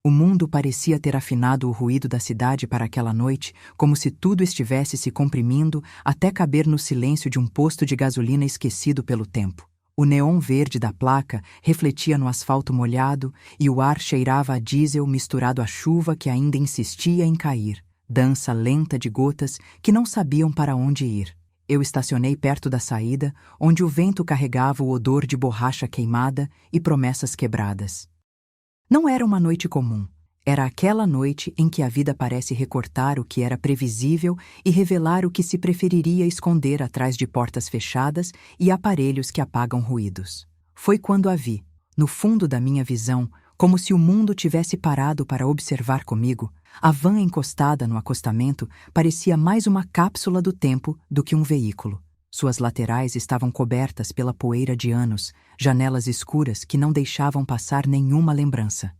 O mundo parecia ter afinado o ruído da cidade para aquela noite, como se tudo estivesse se comprimindo até caber no silêncio de um posto de gasolina esquecido pelo tempo. O neon verde da placa refletia no asfalto molhado e o ar cheirava a diesel misturado à chuva que ainda insistia em cair, dança lenta de gotas que não sabiam para onde ir. Eu estacionei perto da saída, onde o vento carregava o odor de borracha queimada e promessas quebradas. Não era uma noite comum. Era aquela noite em que a vida parece recortar o que era previsível e revelar o que se preferiria esconder atrás de portas fechadas e aparelhos que apagam ruídos. Foi quando a vi, no fundo da minha visão, como se o mundo tivesse parado para observar comigo. A van encostada no acostamento parecia mais uma cápsula do tempo do que um veículo. Suas laterais estavam cobertas pela poeira de anos, janelas escuras que não deixavam passar nenhuma lembrança.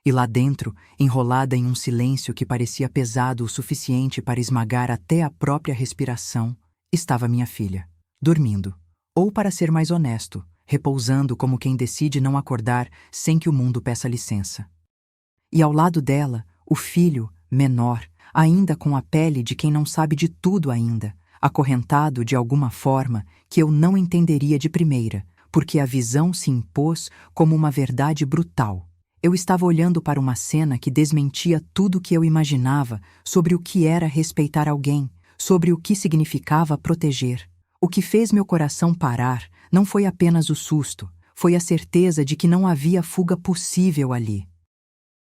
E lá dentro, enrolada em um silêncio que parecia pesado o suficiente para esmagar até a própria respiração, estava minha filha, dormindo. Ou, para ser mais honesto, repousando como quem decide não acordar sem que o mundo peça licença. E ao lado dela, o filho, menor, ainda com a pele de quem não sabe de tudo ainda, acorrentado de alguma forma que eu não entenderia de primeira, porque a visão se impôs como uma verdade brutal. Eu estava olhando para uma cena que desmentia tudo o que eu imaginava sobre o que era respeitar alguém, sobre o que significava proteger. O que fez meu coração parar não foi apenas o susto, foi a certeza de que não havia fuga possível ali.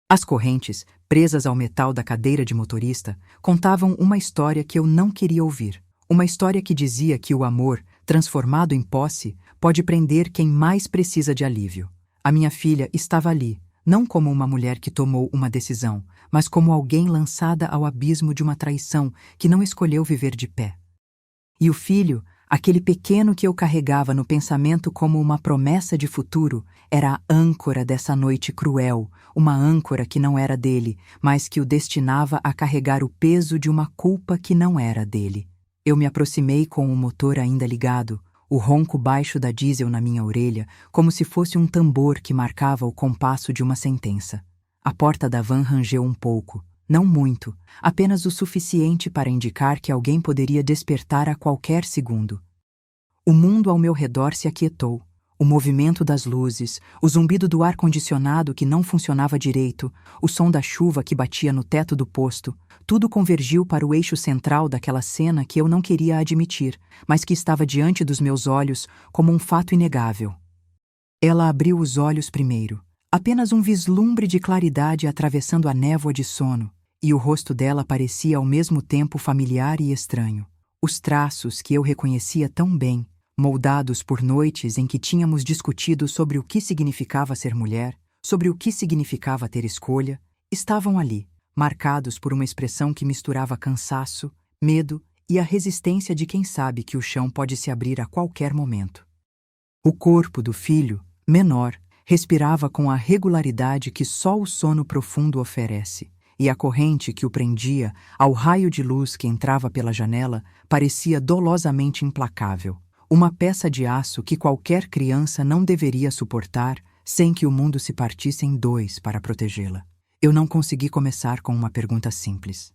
As correntes, presas ao metal da cadeira de motorista, contavam uma história que eu não queria ouvir. Uma história que dizia que o amor, transformado em posse, pode prender quem mais precisa de alívio. A minha filha estava ali, não como uma mulher que tomou uma decisão, mas como alguém lançada ao abismo de uma traição que não escolheu viver de pé. E o filho, aquele pequeno que eu carregava no pensamento como uma promessa de futuro, era a âncora dessa noite cruel, uma âncora que não era dele, mas que o destinava a carregar o peso de uma culpa que não era dele. Eu me aproximei com o motor ainda ligado, o ronco baixo da diesel na minha orelha, como se fosse um tambor que marcava o compasso de uma sentença. A porta da van rangeu um pouco, não muito, apenas o suficiente para indicar que alguém poderia despertar a qualquer segundo. O mundo ao meu redor se aquietou. O movimento das luzes, o zumbido do ar-condicionado que não funcionava direito, o som da chuva que batia no teto do posto, tudo convergiu para o eixo central daquela cena que eu não queria admitir, mas que estava diante dos meus olhos como um fato inegável. Ela abriu os olhos primeiro, apenas um vislumbre de claridade atravessando a névoa de sono, e o rosto dela parecia ao mesmo tempo familiar e estranho. Os traços que eu reconhecia tão bem, moldados por noites em que tínhamos discutido sobre o que significava ser mulher, sobre o que significava ter escolha, estavam ali, marcados por uma expressão que misturava cansaço, medo e a resistência de quem sabe que o chão pode se abrir a qualquer momento. O corpo do filho, menor, respirava com a regularidade que só o sono profundo oferece, e a corrente que o prendia ao raio de luz que entrava pela janela parecia dolosamente implacável. Uma peça de aço que qualquer criança não deveria suportar sem que o mundo se partisse em dois para protegê-la. Eu não consegui começar com uma pergunta simples.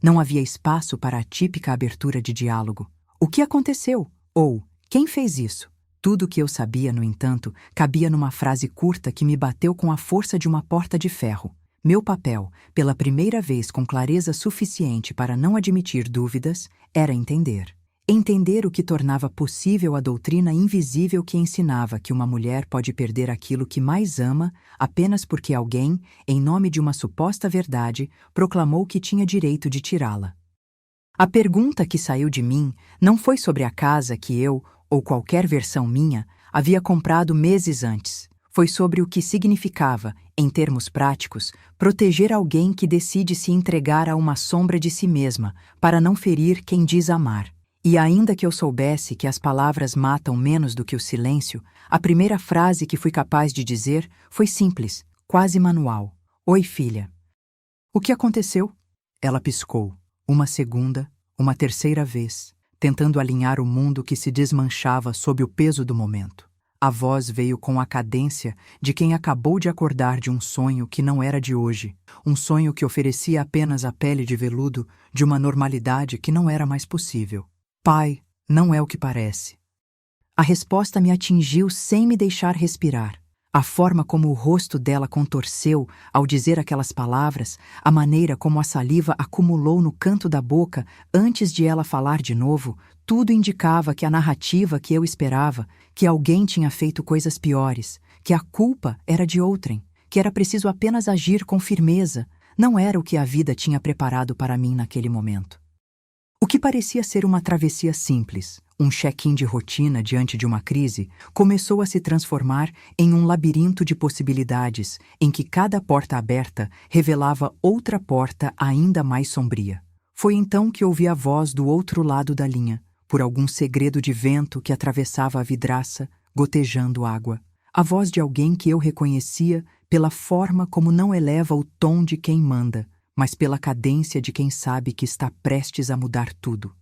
Não havia espaço para a típica abertura de diálogo. O que aconteceu? Ou, quem fez isso? Tudo o que eu sabia, no entanto, cabia numa frase curta que me bateu com a força de uma porta de ferro. Meu papel, pela primeira vez com clareza suficiente para não admitir dúvidas, era entender. Entender o que tornava possível a doutrina invisível que ensinava que uma mulher pode perder aquilo que mais ama apenas porque alguém, em nome de uma suposta verdade, proclamou que tinha direito de tirá-la. A pergunta que saiu de mim não foi sobre a casa que eu, ou qualquer versão minha, havia comprado meses antes. Foi sobre o que significava, em termos práticos, proteger alguém que decide se entregar a uma sombra de si mesma para não ferir quem diz amar. E ainda que eu soubesse que as palavras matam menos do que o silêncio, a primeira frase que fui capaz de dizer foi simples, quase manual. Oi, filha. O que aconteceu? Ela piscou, uma segunda, uma terceira vez, tentando alinhar o mundo que se desmanchava sob o peso do momento. A voz veio com a cadência de quem acabou de acordar de um sonho que não era de hoje, um sonho que oferecia apenas a pele de veludo de uma normalidade que não era mais possível. Pai, não é o que parece. A resposta me atingiu sem me deixar respirar. A forma como o rosto dela contorceu ao dizer aquelas palavras, a maneira como a saliva acumulou no canto da boca antes de ela falar de novo, tudo indicava que a narrativa que eu esperava, que alguém tinha feito coisas piores, que a culpa era de outrem, que era preciso apenas agir com firmeza, não era o que a vida tinha preparado para mim naquele momento. O que parecia ser uma travessia simples, um check-in de rotina diante de uma crise, começou a se transformar em um labirinto de possibilidades em que cada porta aberta revelava outra porta ainda mais sombria. Foi então que ouvi a voz do outro lado da linha, por algum segredo de vento que atravessava a vidraça, gotejando água. A voz de alguém que eu reconhecia pela forma como não eleva o tom de quem manda, mas pela cadência de quem sabe que está prestes a mudar tudo.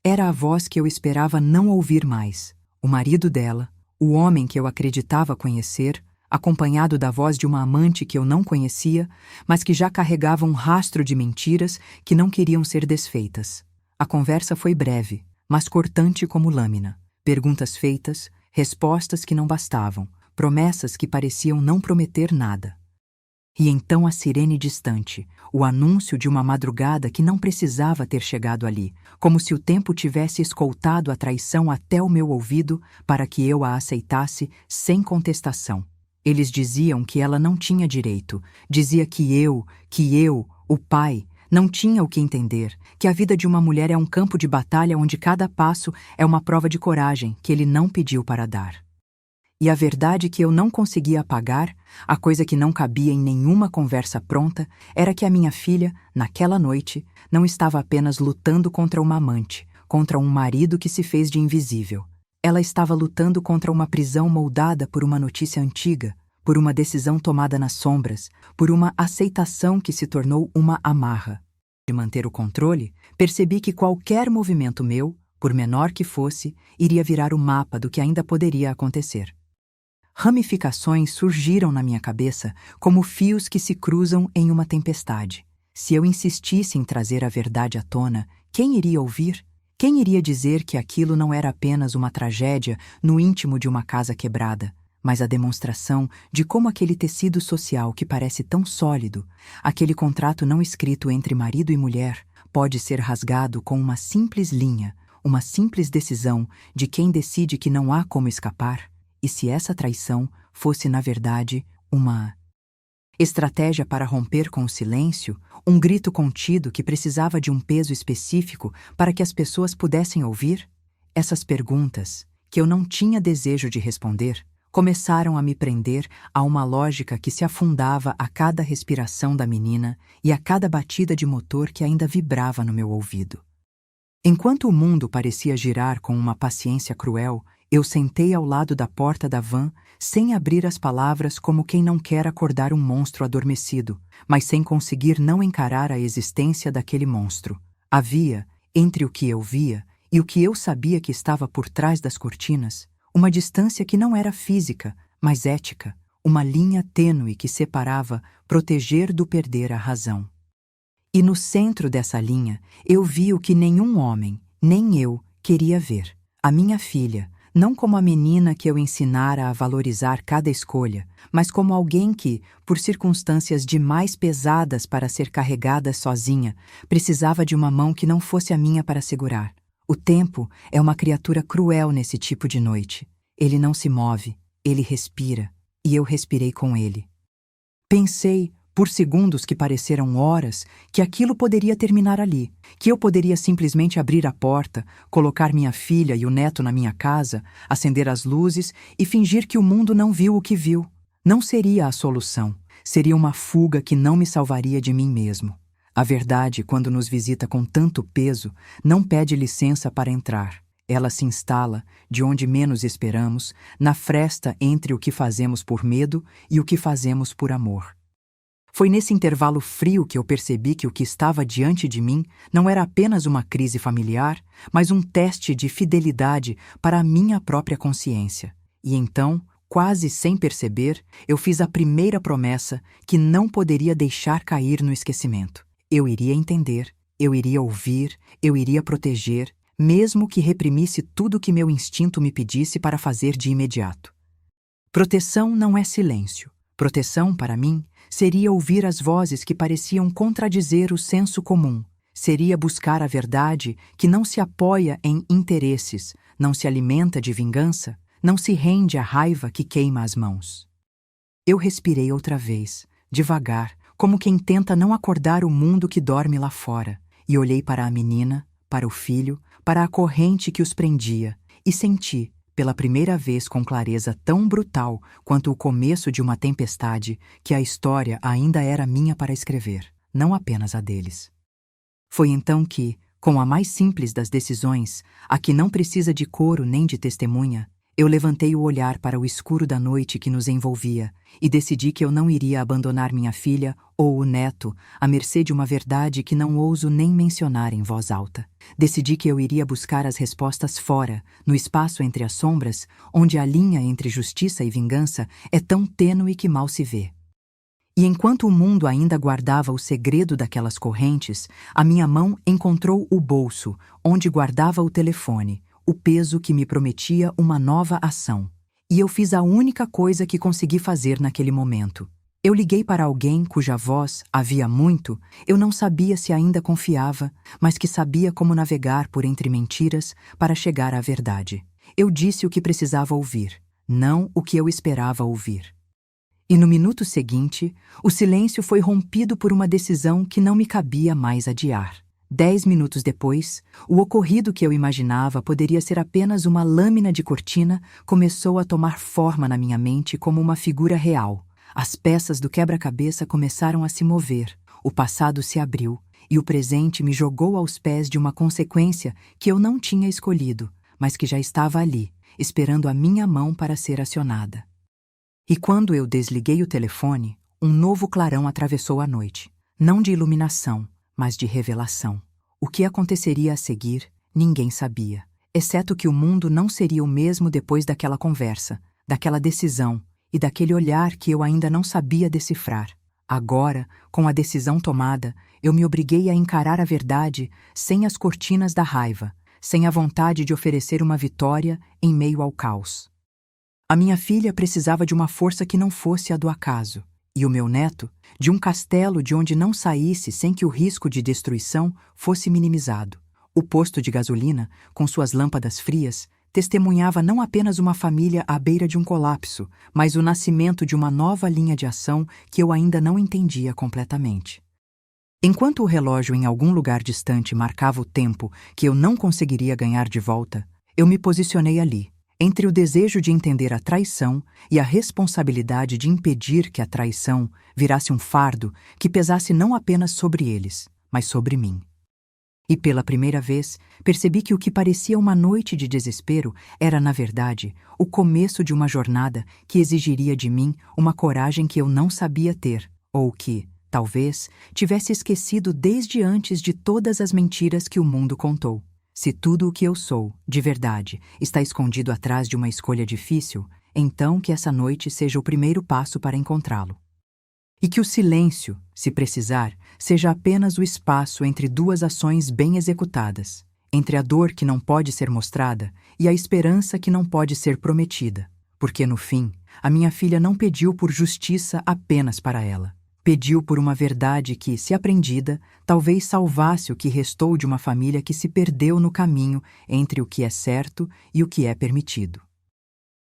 Era a voz que eu esperava não ouvir mais. O marido dela, o homem que eu acreditava conhecer, acompanhado da voz de uma amante que eu não conhecia, mas que já carregava um rastro de mentiras que não queriam ser desfeitas. A conversa foi breve, mas cortante como lâmina. Perguntas feitas, respostas que não bastavam, promessas que pareciam não prometer nada. E então a sirene distante, o anúncio de uma madrugada que não precisava ter chegado ali, como se o tempo tivesse escoltado a traição até o meu ouvido para que eu a aceitasse sem contestação. Eles diziam que ela não tinha direito, dizia que eu, o pai, não tinha o que entender, que a vida de uma mulher é um campo de batalha onde cada passo é uma prova de coragem que ele não pediu para dar. E a verdade que eu não conseguia apagar, a coisa que não cabia em nenhuma conversa pronta, era que a minha filha, naquela noite, não estava apenas lutando contra uma amante, contra um marido que se fez de invisível. Ela estava lutando contra uma prisão moldada por uma notícia antiga, por uma decisão tomada nas sombras, por uma aceitação que se tornou uma amarra. De manter o controle, percebi que qualquer movimento meu, por menor que fosse, iria virar o mapa do que ainda poderia acontecer. Ramificações surgiram na minha cabeça como fios que se cruzam em uma tempestade. Se eu insistisse em trazer a verdade à tona, quem iria ouvir? Quem iria dizer que aquilo não era apenas uma tragédia no íntimo de uma casa quebrada, mas a demonstração de como aquele tecido social que parece tão sólido, aquele contrato não escrito entre marido e mulher, pode ser rasgado com uma simples linha, uma simples decisão de quem decide que não há como escapar? E se essa traição fosse, na verdade, uma estratégia para romper com o silêncio, um grito contido que precisava de um peso específico para que as pessoas pudessem ouvir? Essas perguntas, que eu não tinha desejo de responder, começaram a me prender a uma lógica que se afundava a cada respiração da menina e a cada batida de motor que ainda vibrava no meu ouvido. Enquanto o mundo parecia girar com uma paciência cruel, eu sentei ao lado da porta da van, sem abrir as palavras como quem não quer acordar um monstro adormecido, mas sem conseguir não encarar a existência daquele monstro. Havia, entre o que eu via e o que eu sabia que estava por trás das cortinas, uma distância que não era física, mas ética, uma linha tênue que separava proteger do perder a razão. E no centro dessa linha, eu vi o que nenhum homem, nem eu, queria ver. A minha filha, não como a menina que eu ensinara a valorizar cada escolha, mas como alguém que, por circunstâncias demais pesadas para ser carregada sozinha, precisava de uma mão que não fosse a minha para segurar. O tempo é uma criatura cruel nesse tipo de noite. Ele não se move, ele respira, e eu respirei com ele. Pensei, por segundos que pareceram horas, que aquilo poderia terminar ali, que eu poderia simplesmente abrir a porta, colocar minha filha e o neto na minha casa, acender as luzes e fingir que o mundo não viu o que viu. Não seria a solução, seria uma fuga que não me salvaria de mim mesmo. A verdade, quando nos visita com tanto peso, não pede licença para entrar. Ela se instala, de onde menos esperamos, na fresta entre o que fazemos por medo e o que fazemos por amor. Foi nesse intervalo frio que eu percebi que o que estava diante de mim não era apenas uma crise familiar, mas um teste de fidelidade para a minha própria consciência. E então, quase sem perceber, eu fiz a primeira promessa que não poderia deixar cair no esquecimento. Eu iria entender, eu iria ouvir, eu iria proteger, mesmo que reprimisse tudo que meu instinto me pedisse para fazer de imediato. Proteção não é silêncio. Proteção, para mim, seria ouvir as vozes que pareciam contradizer o senso comum. Seria buscar a verdade que não se apoia em interesses, não se alimenta de vingança, não se rende à raiva que queima as mãos. Eu respirei outra vez, devagar, como quem tenta não acordar o mundo que dorme lá fora, e olhei para a menina, para o filho, para a corrente que os prendia, e senti, pela primeira vez com clareza tão brutal quanto o começo de uma tempestade, que a história ainda era minha para escrever, não apenas a deles. Foi então que, com a mais simples das decisões, a que não precisa de coro nem de testemunha, eu levantei o olhar para o escuro da noite que nos envolvia e decidi que eu não iria abandonar minha filha ou o neto à mercê de uma verdade que não ouso nem mencionar em voz alta. Decidi que eu iria buscar as respostas fora, no espaço entre as sombras, onde a linha entre justiça e vingança é tão tênue que mal se vê. E enquanto o mundo ainda guardava o segredo daquelas correntes, a minha mão encontrou o bolso, onde guardava o telefone, o peso que me prometia uma nova ação. E eu fiz a única coisa que consegui fazer naquele momento. Eu liguei para alguém cuja voz, havia muito, eu não sabia se ainda confiava, mas que sabia como navegar por entre mentiras para chegar à verdade. Eu disse o que precisava ouvir, não o que eu esperava ouvir. E no minuto seguinte, o silêncio foi rompido por uma decisão que não me cabia mais adiar. 10 minutos depois, o ocorrido que eu imaginava poderia ser apenas uma lâmina de cortina começou a tomar forma na minha mente como uma figura real. As peças do quebra-cabeça começaram a se mover, o passado se abriu e o presente me jogou aos pés de uma consequência que eu não tinha escolhido, mas que já estava ali, esperando a minha mão para ser acionada. E quando eu desliguei o telefone, um novo clarão atravessou a noite, não de iluminação, mas de revelação. O que aconteceria a seguir, ninguém sabia, exceto que o mundo não seria o mesmo depois daquela conversa, daquela decisão e daquele olhar que eu ainda não sabia decifrar. Agora, com a decisão tomada, eu me obriguei a encarar a verdade sem as cortinas da raiva, sem a vontade de oferecer uma vitória em meio ao caos. A minha filha precisava de uma força que não fosse a do acaso, e o meu neto, de um castelo de onde não saísse sem que o risco de destruição fosse minimizado. O posto de gasolina, com suas lâmpadas frias, testemunhava não apenas uma família à beira de um colapso, mas o nascimento de uma nova linha de ação que eu ainda não entendia completamente. Enquanto o relógio em algum lugar distante marcava o tempo que eu não conseguiria ganhar de volta, eu me posicionei ali, entre o desejo de entender a traição e a responsabilidade de impedir que a traição virasse um fardo que pesasse não apenas sobre eles, mas sobre mim. E pela primeira vez, percebi que o que parecia uma noite de desespero era, na verdade, o começo de uma jornada que exigiria de mim uma coragem que eu não sabia ter, ou que, talvez, tivesse esquecido desde antes de todas as mentiras que o mundo contou. Se tudo o que eu sou, de verdade, está escondido atrás de uma escolha difícil, então que essa noite seja o primeiro passo para encontrá-lo. E que o silêncio, se precisar, seja apenas o espaço entre duas ações bem executadas, entre a dor que não pode ser mostrada e a esperança que não pode ser prometida, porque, no fim, a minha filha não pediu por justiça apenas para ela. Pediu por uma verdade que, se aprendida, talvez salvasse o que restou de uma família que se perdeu no caminho entre o que é certo e o que é permitido.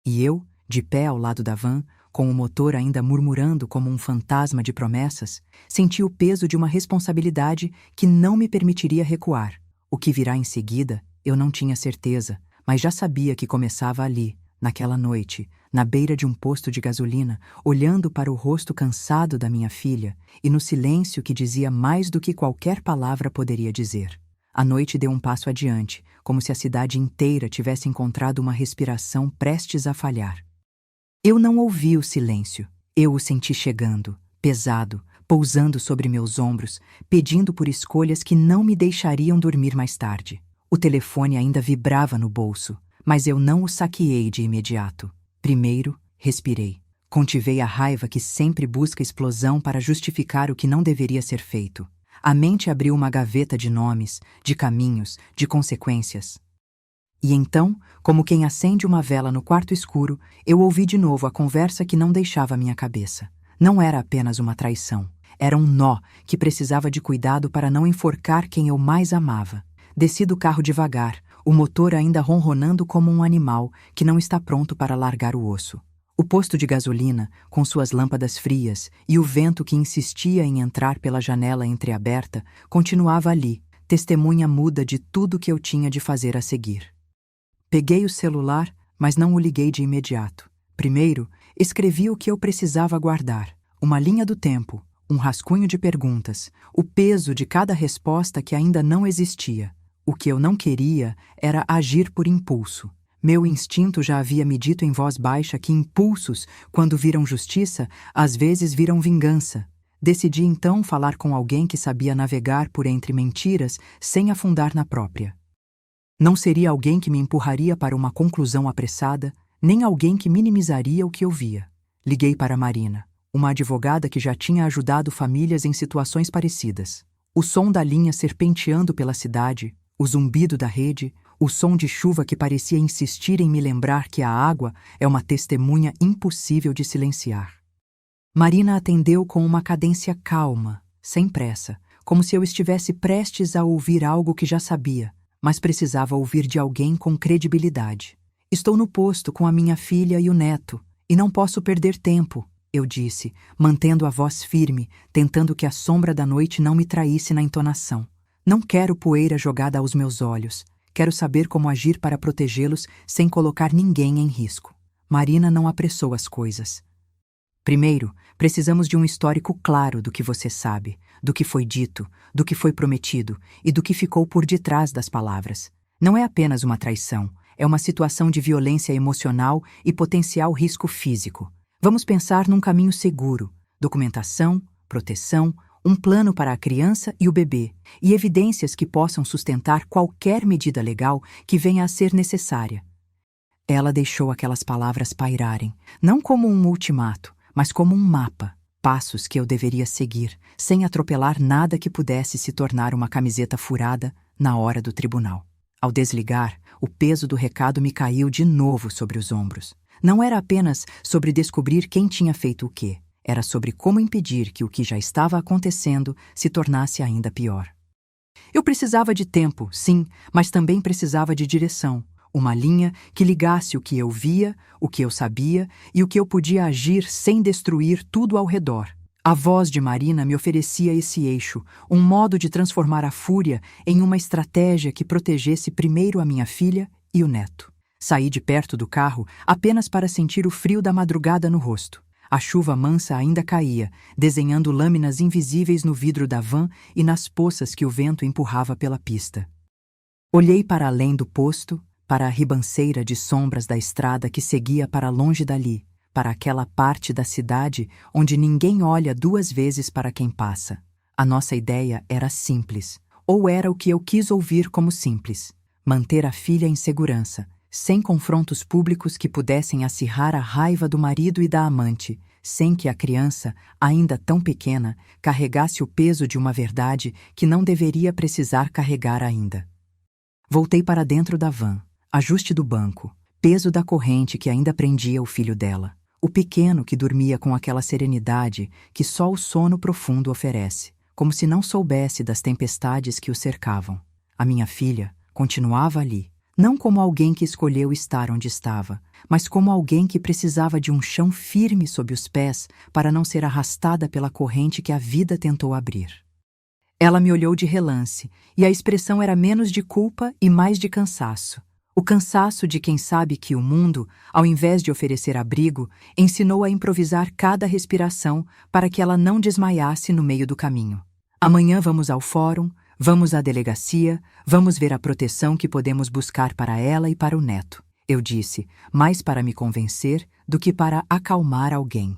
E eu, de pé ao lado da van, com o motor ainda murmurando como um fantasma de promessas, senti o peso de uma responsabilidade que não me permitiria recuar. O que virá em seguida, eu não tinha certeza, mas já sabia que começava ali, naquela noite, na beira de um posto de gasolina, olhando para o rosto cansado da minha filha e no silêncio que dizia mais do que qualquer palavra poderia dizer. A noite deu um passo adiante, como se a cidade inteira tivesse encontrado uma respiração prestes a falhar. Eu não ouvi o silêncio. Eu o senti chegando, pesado, pousando sobre meus ombros, pedindo por escolhas que não me deixariam dormir mais tarde. O telefone ainda vibrava no bolso, mas eu não o saqueei de imediato. Primeiro, respirei. Contivei a raiva que sempre busca explosão para justificar o que não deveria ser feito. A mente abriu uma gaveta de nomes, de caminhos, de consequências. E então, como quem acende uma vela no quarto escuro, eu ouvi de novo a conversa que não deixava minha cabeça. Não era apenas uma traição. Era um nó que precisava de cuidado para não enforcar quem eu mais amava. Desci do carro devagar, o motor ainda ronronando como um animal que não está pronto para largar o osso. O posto de gasolina, com suas lâmpadas frias, e o vento que insistia em entrar pela janela entreaberta, continuava ali, testemunha muda de tudo que eu tinha de fazer a seguir. Peguei o celular, mas não o liguei de imediato. Primeiro, escrevi o que eu precisava guardar, uma linha do tempo, um rascunho de perguntas, o peso de cada resposta que ainda não existia. O que eu não queria era agir por impulso. Meu instinto já havia me dito em voz baixa que impulsos, quando viram justiça, às vezes viram vingança. Decidi então falar com alguém que sabia navegar por entre mentiras sem afundar na própria. Não seria alguém que me empurraria para uma conclusão apressada, nem alguém que minimizaria o que eu via. Liguei para Marina, uma advogada que já tinha ajudado famílias em situações parecidas. O som da linha serpenteando pela cidade, o zumbido da rede, o som de chuva que parecia insistir em me lembrar que a água é uma testemunha impossível de silenciar. Marina atendeu com uma cadência calma, sem pressa, como se eu estivesse prestes a ouvir algo que já sabia, mas precisava ouvir de alguém com credibilidade. Estou no posto com a minha filha e o neto, e não posso perder tempo, eu disse, mantendo a voz firme, tentando que a sombra da noite não me traísse na entonação. Não quero poeira jogada aos meus olhos. Quero saber como agir para protegê-los sem colocar ninguém em risco. Marina não apressou as coisas. Primeiro, precisamos de um histórico claro do que você sabe, do que foi dito, do que foi prometido e do que ficou por detrás das palavras. Não é apenas uma traição, é uma situação de violência emocional e potencial risco físico. Vamos pensar num caminho seguro, documentação, proteção, um plano para a criança e o bebê, e evidências que possam sustentar qualquer medida legal que venha a ser necessária. Ela deixou aquelas palavras pairarem, não como um ultimato, mas como um mapa, passos que eu deveria seguir, sem atropelar nada que pudesse se tornar uma camiseta furada na hora do tribunal. Ao desligar, o peso do recado me caiu de novo sobre os ombros. Não era apenas sobre descobrir quem tinha feito o quê. Era sobre como impedir que o que já estava acontecendo se tornasse ainda pior. Eu precisava de tempo, sim, mas também precisava de direção. Uma linha que ligasse o que eu via, o que eu sabia e o que eu podia agir sem destruir tudo ao redor. A voz de Marina me oferecia esse eixo, um modo de transformar a fúria em uma estratégia que protegesse primeiro a minha filha e o neto. Saí de perto do carro apenas para sentir o frio da madrugada no rosto. A chuva mansa ainda caía, desenhando lâminas invisíveis no vidro da van e nas poças que o vento empurrava pela pista. Olhei para além do posto, para a ribanceira de sombras da estrada que seguia para longe dali, para aquela parte da cidade onde ninguém olha duas vezes para quem passa. A nossa ideia era simples, ou era o que eu quis ouvir como simples: manter a filha em segurança, sem confrontos públicos que pudessem acirrar a raiva do marido e da amante, sem que a criança, ainda tão pequena, carregasse o peso de uma verdade que não deveria precisar carregar ainda. Voltei para dentro da van, ajuste do banco, peso da corrente que ainda prendia o filho dela, o pequeno que dormia com aquela serenidade que só o sono profundo oferece, como se não soubesse das tempestades que o cercavam. A minha filha continuava ali, não como alguém que escolheu estar onde estava, mas como alguém que precisava de um chão firme sob os pés para não ser arrastada pela corrente que a vida tentou abrir. Ela me olhou de relance, e a expressão era menos de culpa e mais de cansaço. O cansaço de quem sabe que o mundo, ao invés de oferecer abrigo, ensinou a improvisar cada respiração para que ela não desmaiasse no meio do caminho. Amanhã vamos ao fórum, vamos à delegacia, vamos ver a proteção que podemos buscar para ela e para o neto, eu disse, mais para me convencer do que para acalmar alguém.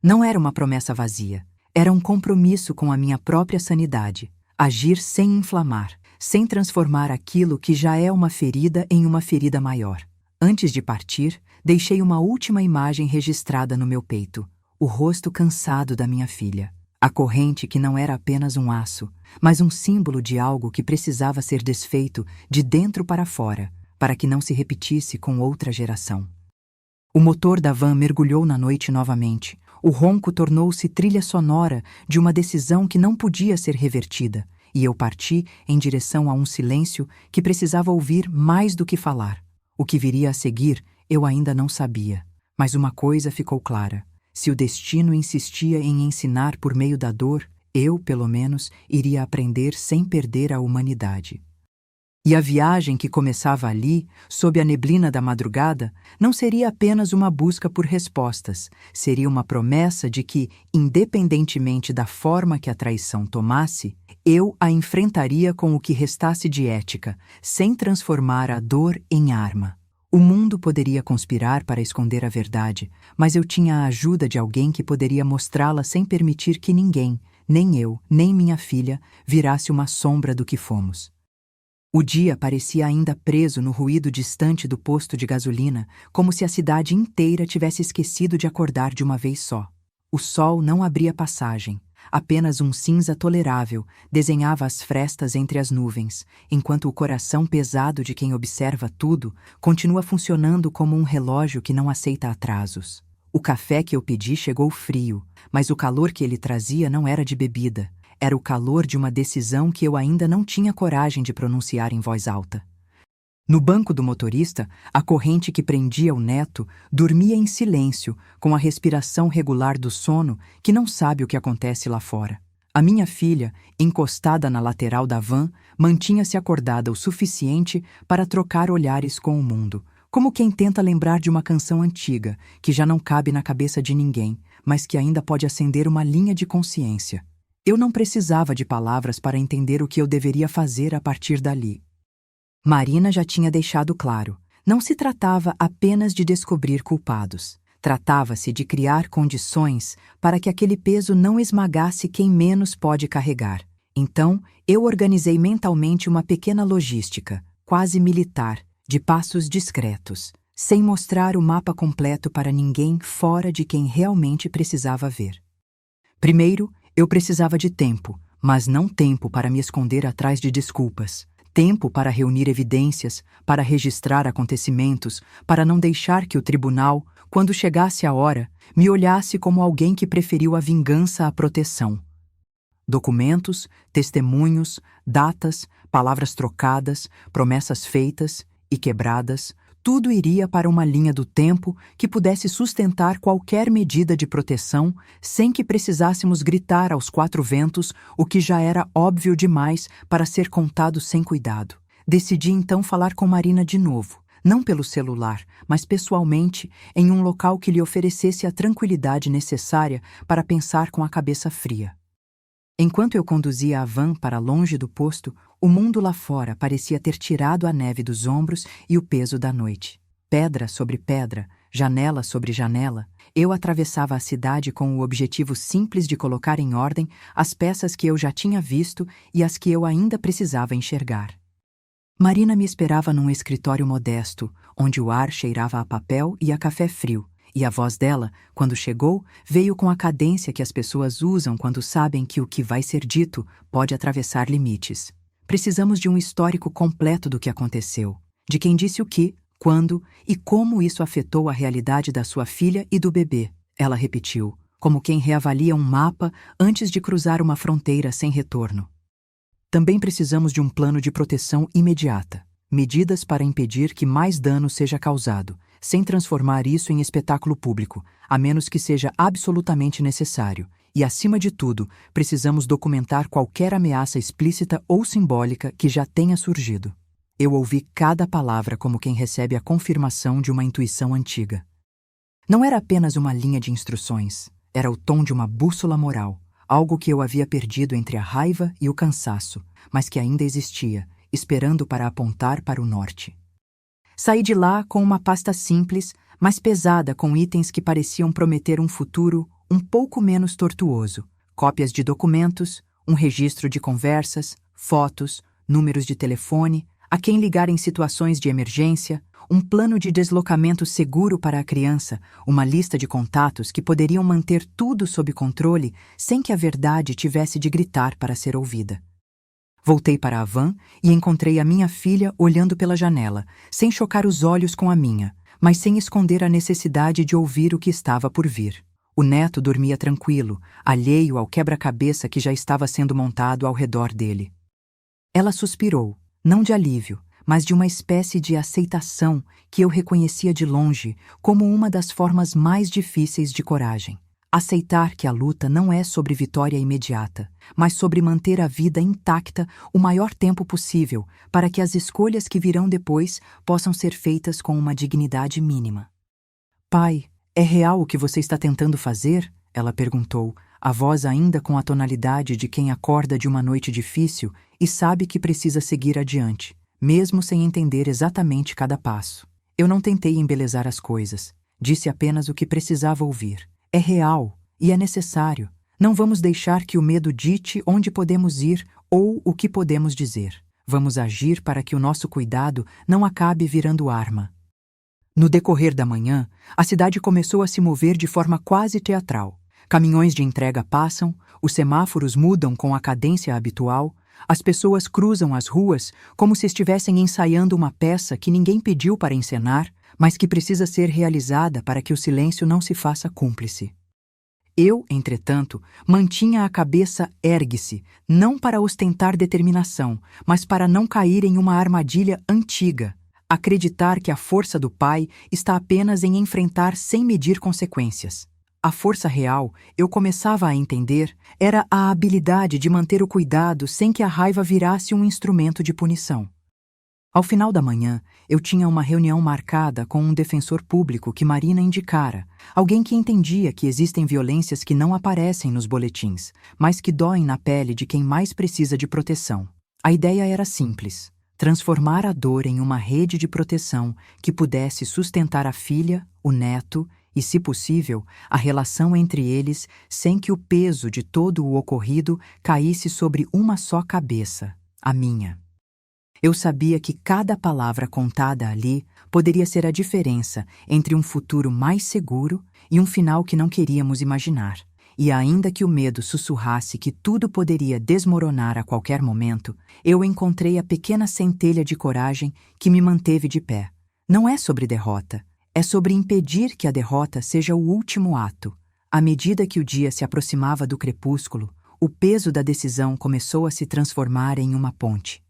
Não era uma promessa vazia, era um compromisso com a minha própria sanidade, agir sem inflamar, sem transformar aquilo que já é uma ferida em uma ferida maior. Antes de partir, Deixei uma última imagem registrada no meu peito, o rosto cansado da minha filha. A corrente que não era apenas um aço, mas um símbolo de algo que precisava ser desfeito de dentro para fora, para que não se repetisse com outra geração. O motor da van mergulhou na noite novamente. O ronco tornou-se trilha sonora de uma decisão que não podia ser revertida, e eu parti em direção a um silêncio que precisava ouvir mais do que falar. O que viria a seguir eu ainda não sabia, mas uma coisa ficou clara. Se o destino insistia em ensinar por meio da dor, eu, pelo menos, iria aprender sem perder a humanidade. E a viagem que começava ali, sob a neblina da madrugada, não seria apenas uma busca por respostas, seria uma promessa de que, independentemente da forma que a traição tomasse, eu a enfrentaria com o que restasse de ética, sem transformar a dor em arma. O mundo poderia conspirar para esconder a verdade, mas eu tinha a ajuda de alguém que poderia mostrá-la sem permitir que ninguém, nem eu, nem minha filha, virasse uma sombra do que fomos. O dia parecia ainda preso no ruído distante do posto de gasolina, como se a cidade inteira tivesse esquecido de acordar de uma vez só. O sol não abria passagem. Apenas um cinza tolerável desenhava as frestas entre as nuvens, enquanto o coração pesado de quem observa tudo continua funcionando como um relógio que não aceita atrasos. O café que eu pedi chegou frio, mas o calor que ele trazia não era de bebida. Era o calor de uma decisão que eu ainda não tinha coragem de pronunciar em voz alta. No banco do motorista, a corrente que prendia o neto dormia em silêncio, com a respiração regular do sono que não sabe o que acontece lá fora. A minha filha, encostada na lateral da van, mantinha-se acordada o suficiente para trocar olhares com o mundo, como quem tenta lembrar de uma canção antiga, que já não cabe na cabeça de ninguém, mas que ainda pode acender uma linha de consciência. Eu não precisava de palavras para entender o que eu deveria fazer a partir dali. Marina já tinha deixado claro, não se tratava apenas de descobrir culpados. Tratava-se de criar condições para que aquele peso não esmagasse quem menos pode carregar. Então, eu organizei mentalmente uma pequena logística, quase militar, de passos discretos, sem mostrar o mapa completo para ninguém fora de quem realmente precisava ver. Primeiro, eu precisava de tempo, mas não tempo para me esconder atrás de desculpas. Tempo para reunir evidências, para registrar acontecimentos, para não deixar que o tribunal, quando chegasse a hora, me olhasse como alguém que preferiu a vingança à proteção. Documentos, testemunhos, datas, palavras trocadas, promessas feitas e quebradas, tudo iria para uma linha do tempo que pudesse sustentar qualquer medida de proteção sem que precisássemos gritar aos quatro ventos o que já era óbvio demais para ser contado sem cuidado. Decidi então falar com Marina de novo, não pelo celular, mas pessoalmente, em um local que lhe oferecesse a tranquilidade necessária para pensar com a cabeça fria. Enquanto eu conduzia a van para longe do posto, o mundo lá fora parecia ter tirado a neve dos ombros e o peso da noite. Pedra sobre pedra, janela sobre janela, eu atravessava a cidade com o objetivo simples de colocar em ordem as peças que eu já tinha visto e as que eu ainda precisava enxergar. Marina me esperava num escritório modesto, onde o ar cheirava a papel e a café frio. E a voz dela, quando chegou, veio com a cadência que as pessoas usam quando sabem que o que vai ser dito pode atravessar limites. Precisamos de um histórico completo do que aconteceu, de quem disse o que, quando e como isso afetou a realidade da sua filha e do bebê. Ela repetiu, como quem reavalia um mapa antes de cruzar uma fronteira sem retorno. Também precisamos de um plano de proteção imediata, medidas para impedir que mais dano seja causado, sem transformar isso em espetáculo público, a menos que seja absolutamente necessário. E, acima de tudo, precisamos documentar qualquer ameaça explícita ou simbólica que já tenha surgido. Eu ouvi cada palavra como quem recebe a confirmação de uma intuição antiga. Não era apenas uma linha de instruções, era o tom de uma bússola moral, algo que eu havia perdido entre a raiva e o cansaço, mas que ainda existia, esperando para apontar para o norte. Saí de lá com uma pasta simples, mas pesada com itens que pareciam prometer um futuro um pouco menos tortuoso. Cópias de documentos, um registro de conversas, fotos, números de telefone, a quem ligar em situações de emergência, um plano de deslocamento seguro para a criança, uma lista de contatos que poderiam manter tudo sob controle sem que a verdade tivesse de gritar para ser ouvida. Voltei para a van e encontrei a minha filha olhando pela janela, sem chocar os olhos com a minha, mas sem esconder a necessidade de ouvir o que estava por vir. O neto dormia tranquilo, alheio ao quebra-cabeça que já estava sendo montado ao redor dele. Ela suspirou, não de alívio, mas de uma espécie de aceitação que eu reconhecia de longe como uma das formas mais difíceis de coragem. Aceitar que a luta não é sobre vitória imediata, mas sobre manter a vida intacta o maior tempo possível para que as escolhas que virão depois possam ser feitas com uma dignidade mínima. Pai, é real o que você está tentando fazer? Ela perguntou, a voz ainda com a tonalidade de quem acorda de uma noite difícil e sabe que precisa seguir adiante, mesmo sem entender exatamente cada passo. Eu não tentei embelezar as coisas, disse apenas o que precisava ouvir. É real e é necessário. Não vamos deixar que o medo dite onde podemos ir ou o que podemos dizer. Vamos agir para que o nosso cuidado não acabe virando arma. No decorrer da manhã, a cidade começou a se mover de forma quase teatral. Caminhões de entrega passam, os semáforos mudam com a cadência habitual, as pessoas cruzam as ruas como se estivessem ensaiando uma peça que ninguém pediu para encenar, mas que precisa ser realizada para que o silêncio não se faça cúmplice. Eu, entretanto, mantinha a cabeça ergue-se, não para ostentar determinação, mas para não cair em uma armadilha antiga, acreditar que a força do pai está apenas em enfrentar sem medir consequências. A força real, eu começava a entender, era a habilidade de manter o cuidado sem que a raiva virasse um instrumento de punição. Ao final da manhã, eu tinha uma reunião marcada com um defensor público que Marina indicara, alguém que entendia que existem violências que não aparecem nos boletins, mas que doem na pele de quem mais precisa de proteção. A ideia era simples: transformar a dor em uma rede de proteção que pudesse sustentar a filha, o neto e, se possível, a relação entre eles sem que o peso de todo o ocorrido caísse sobre uma só cabeça, a minha. Eu sabia que cada palavra contada ali poderia ser a diferença entre um futuro mais seguro e um final que não queríamos imaginar. E ainda que o medo sussurrasse que tudo poderia desmoronar a qualquer momento, eu encontrei a pequena centelha de coragem que me manteve de pé. Não é sobre derrota, é sobre impedir que a derrota seja o último ato. À medida que o dia se aproximava do crepúsculo, o peso da decisão começou a se transformar em uma ponte.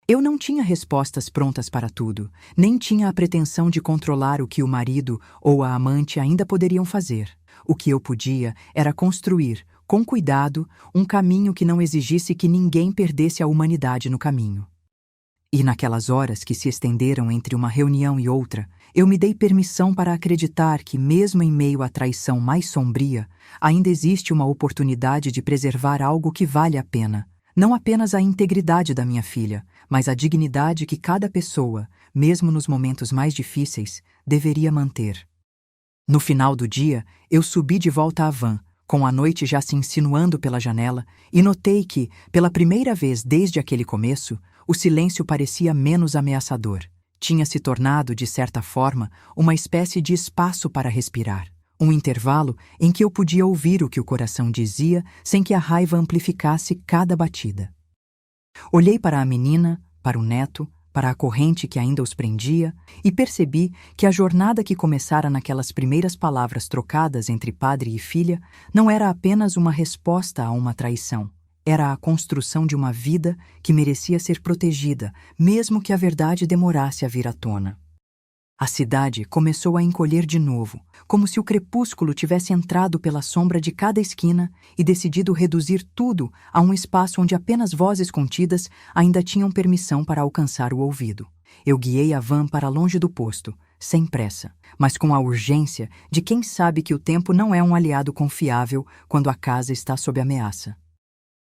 Eu não tinha respostas prontas para tudo, nem tinha a pretensão de controlar o que o marido ou a amante ainda poderiam fazer. O que eu podia era construir, com cuidado, um caminho que não exigisse que ninguém perdesse a humanidade no caminho. E naquelas horas que se estenderam entre uma reunião e outra, eu me dei permissão para acreditar que, mesmo em meio à traição mais sombria, ainda existe uma oportunidade de preservar algo que vale a pena. Não apenas a integridade da minha filha, mas a dignidade que cada pessoa, mesmo nos momentos mais difíceis, deveria manter. No final do dia, eu subi de volta à van, com a noite já se insinuando pela janela, e notei que, pela primeira vez desde aquele começo, o silêncio parecia menos ameaçador. Tinha se tornado, de certa forma, uma espécie de espaço para respirar. Um intervalo em que eu podia ouvir o que o coração dizia sem que a raiva amplificasse cada batida. Olhei para a menina, para o neto, para a corrente que ainda os prendia e percebi que a jornada que começara naquelas primeiras palavras trocadas entre padre e filha não era apenas uma resposta a uma traição. Era a construção de uma vida que merecia ser protegida, mesmo que a verdade demorasse a vir à tona. A cidade começou a encolher de novo, como se o crepúsculo tivesse entrado pela sombra de cada esquina e decidido reduzir tudo a um espaço onde apenas vozes contidas ainda tinham permissão para alcançar o ouvido. Eu guiei a van para longe do posto, sem pressa, mas com a urgência de quem sabe que o tempo não é um aliado confiável quando a casa está sob ameaça.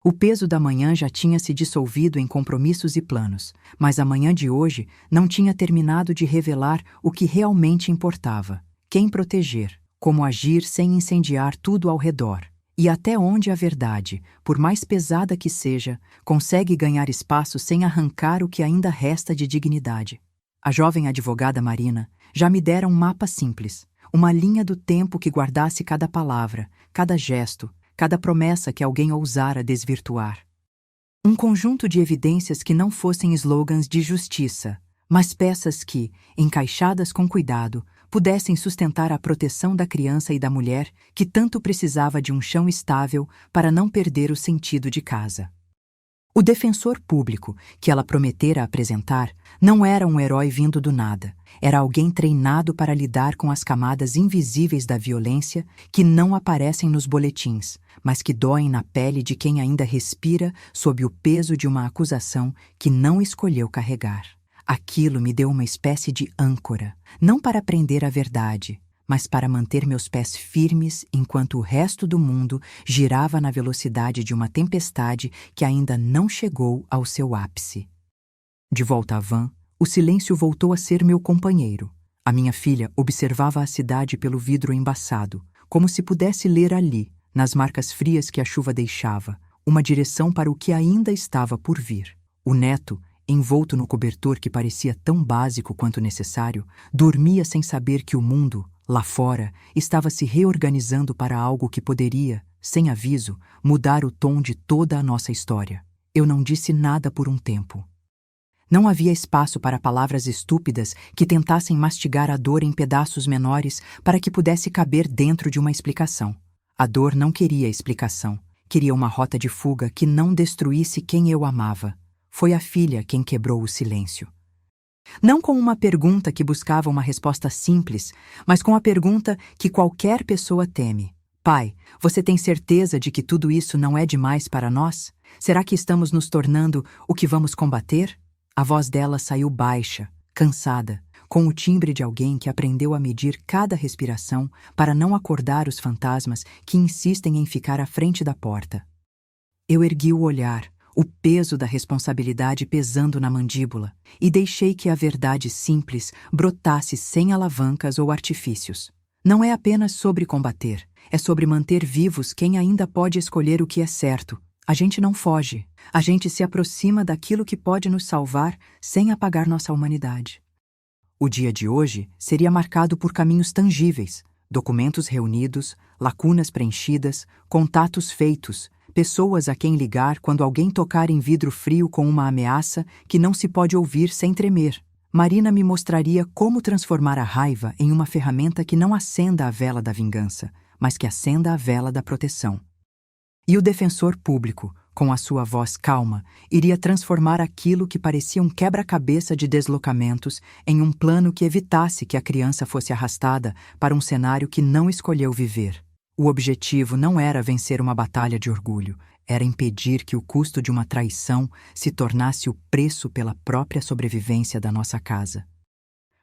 O peso da manhã já tinha se dissolvido em compromissos e planos, mas a manhã de hoje não tinha terminado de revelar o que realmente importava: quem proteger, como agir sem incendiar tudo ao redor. E até onde a verdade, por mais pesada que seja, consegue ganhar espaço sem arrancar o que ainda resta de dignidade? A jovem advogada Marina já me dera um mapa simples, uma linha do tempo que guardasse cada palavra, cada gesto, cada promessa que alguém ousara desvirtuar. Um conjunto de evidências que não fossem slogans de justiça, mas peças que, encaixadas com cuidado, pudessem sustentar a proteção da criança e da mulher que tanto precisava de um chão estável para não perder o sentido de casa. O defensor público, que ela prometera apresentar, não era um herói vindo do nada. Era alguém treinado para lidar com as camadas invisíveis da violência que não aparecem nos boletins, mas que doem na pele de quem ainda respira sob o peso de uma acusação que não escolheu carregar. Aquilo me deu uma espécie de âncora, não para prender a verdade, mas para manter meus pés firmes enquanto o resto do mundo girava na velocidade de uma tempestade que ainda não chegou ao seu ápice. De volta à van, o silêncio voltou a ser meu companheiro. A minha filha observava a cidade pelo vidro embaçado, como se pudesse ler ali, nas marcas frias que a chuva deixava, uma direção para o que ainda estava por vir. O neto, envolto no cobertor que parecia tão básico quanto necessário, dormia sem saber que o mundo, lá fora, estava se reorganizando para algo que poderia, sem aviso, mudar o tom de toda a nossa história. Eu não disse nada por um tempo. Não havia espaço para palavras estúpidas que tentassem mastigar a dor em pedaços menores para que pudesse caber dentro de uma explicação. A dor não queria explicação, queria uma rota de fuga que não destruísse quem eu amava. Foi a filha quem quebrou o silêncio. Não com uma pergunta que buscava uma resposta simples, mas com a pergunta que qualquer pessoa teme. Pai, você tem certeza de que tudo isso não é demais para nós? Será que estamos nos tornando o que vamos combater? A voz dela saiu baixa, cansada, com o timbre de alguém que aprendeu a medir cada respiração para não acordar os fantasmas que insistem em ficar à frente da porta. Eu ergui o olhar, o peso da responsabilidade pesando na mandíbula, e deixei que a verdade simples brotasse sem alavancas ou artifícios. Não é apenas sobre combater, é sobre manter vivos quem ainda pode escolher o que é certo. A gente não foge, a gente se aproxima daquilo que pode nos salvar sem apagar nossa humanidade. O dia de hoje seria marcado por caminhos tangíveis, documentos reunidos, lacunas preenchidas, contatos feitos, pessoas a quem ligar quando alguém tocar em vidro frio com uma ameaça que não se pode ouvir sem tremer. Marina me mostraria como transformar a raiva em uma ferramenta que não acenda a vela da vingança, mas que acenda a vela da proteção. E o defensor público, com a sua voz calma, iria transformar aquilo que parecia um quebra-cabeça de deslocamentos em um plano que evitasse que a criança fosse arrastada para um cenário que não escolheu viver. O objetivo não era vencer uma batalha de orgulho, era impedir que o custo de uma traição se tornasse o preço pela própria sobrevivência da nossa casa.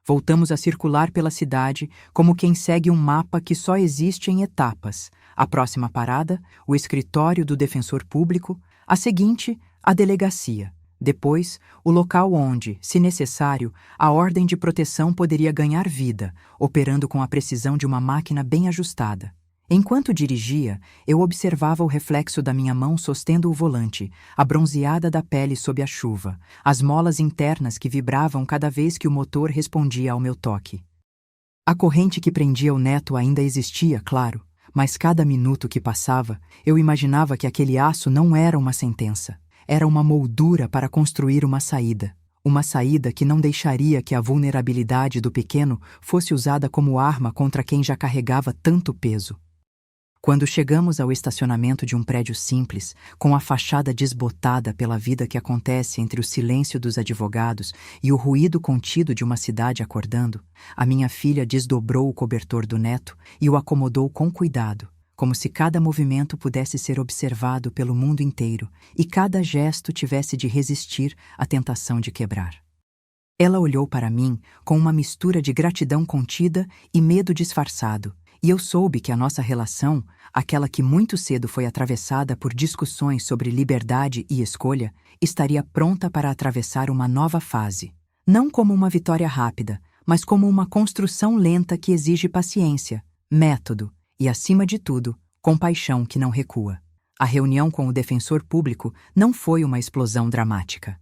Voltamos a circular pela cidade como quem segue um mapa que só existe em etapas. A próxima parada, o escritório do defensor público, a seguinte, a delegacia. Depois, o local onde, se necessário, a ordem de proteção poderia ganhar vida, operando com a precisão de uma máquina bem ajustada. Enquanto dirigia, eu observava o reflexo da minha mão sostendo o volante, a bronzeada da pele sob a chuva, as molas internas que vibravam cada vez que o motor respondia ao meu toque. A corrente que prendia o neto ainda existia, claro, mas cada minuto que passava, eu imaginava que aquele aço não era uma sentença, era uma moldura para construir uma saída que não deixaria que a vulnerabilidade do pequeno fosse usada como arma contra quem já carregava tanto peso. Quando chegamos ao estacionamento de um prédio simples, com a fachada desbotada pela vida que acontece entre o silêncio dos advogados e o ruído contido de uma cidade acordando, a minha filha desdobrou o cobertor do neto e o acomodou com cuidado, como se cada movimento pudesse ser observado pelo mundo inteiro e cada gesto tivesse de resistir à tentação de quebrar. Ela olhou para mim com uma mistura de gratidão contida e medo disfarçado, e eu soube que a nossa relação, aquela que muito cedo foi atravessada por discussões sobre liberdade e escolha, estaria pronta para atravessar uma nova fase. Não como uma vitória rápida, mas como uma construção lenta que exige paciência, método e, acima de tudo, compaixão que não recua. A reunião com o defensor público não foi uma explosão dramática.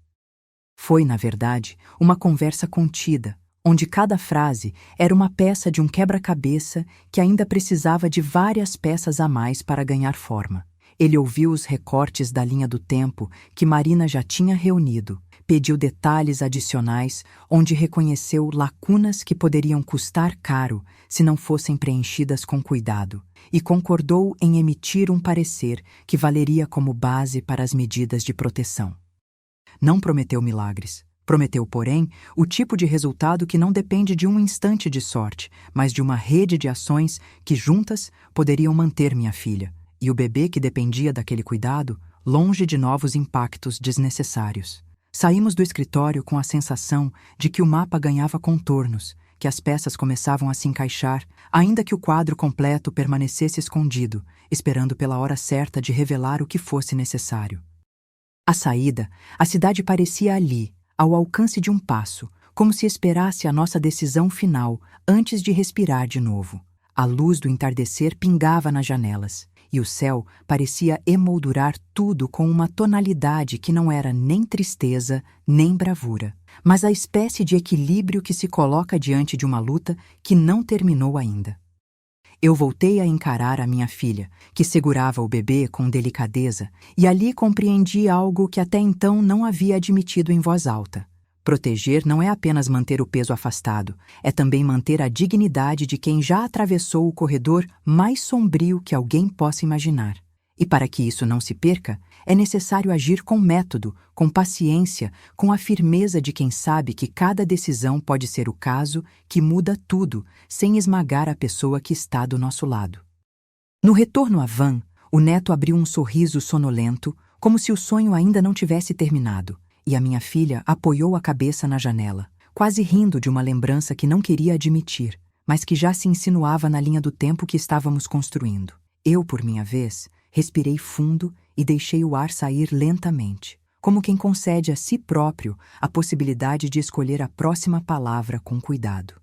Foi, na verdade, uma conversa contida, onde cada frase era uma peça de um quebra-cabeça que ainda precisava de várias peças a mais para ganhar forma. Ele ouviu os recortes da linha do tempo que Marina já tinha reunido, pediu detalhes adicionais, onde reconheceu lacunas que poderiam custar caro se não fossem preenchidas com cuidado, e concordou em emitir um parecer que valeria como base para as medidas de proteção. Não prometeu milagres. Prometeu, porém, o tipo de resultado que não depende de um instante de sorte, mas de uma rede de ações que juntas poderiam manter minha filha, e o bebê que dependia daquele cuidado, longe de novos impactos desnecessários. Saímos do escritório com a sensação de que o mapa ganhava contornos, que as peças começavam a se encaixar, ainda que o quadro completo permanecesse escondido, esperando pela hora certa de revelar o que fosse necessário. À saída, a cidade parecia ali, ao alcance de um passo, como se esperasse a nossa decisão final antes de respirar de novo. A luz do entardecer pingava nas janelas, e o céu parecia emoldurar tudo com uma tonalidade que não era nem tristeza, nem bravura, mas a espécie de equilíbrio que se coloca diante de uma luta que não terminou ainda. Eu voltei a encarar a minha filha, que segurava o bebê com delicadeza, e ali compreendi algo que até então não havia admitido em voz alta. Proteger não é apenas manter o peso afastado, é também manter a dignidade de quem já atravessou o corredor mais sombrio que alguém possa imaginar. E para que isso não se perca, é necessário agir com método, com paciência, com a firmeza de quem sabe que cada decisão pode ser o caso que muda tudo, sem esmagar a pessoa que está do nosso lado. No retorno à van, o neto abriu um sorriso sonolento, como se o sonho ainda não tivesse terminado, e a minha filha apoiou a cabeça na janela, quase rindo de uma lembrança que não queria admitir, mas que já se insinuava na linha do tempo que estávamos construindo. Eu, por minha vez, respirei fundo e deixei o ar sair lentamente, como quem concede a si próprio a possibilidade de escolher a próxima palavra com cuidado.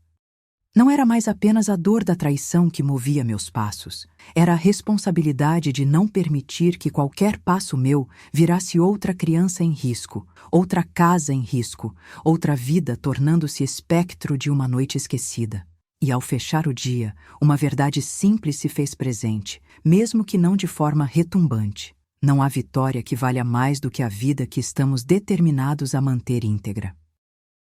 Não era mais apenas a dor da traição que movia meus passos, era a responsabilidade de não permitir que qualquer passo meu virasse outra criança em risco, outra casa em risco, outra vida tornando-se espectro de uma noite esquecida. E ao fechar o dia, uma verdade simples se fez presente, mesmo que não de forma retumbante. Não há vitória que valha mais do que a vida que estamos determinados a manter íntegra.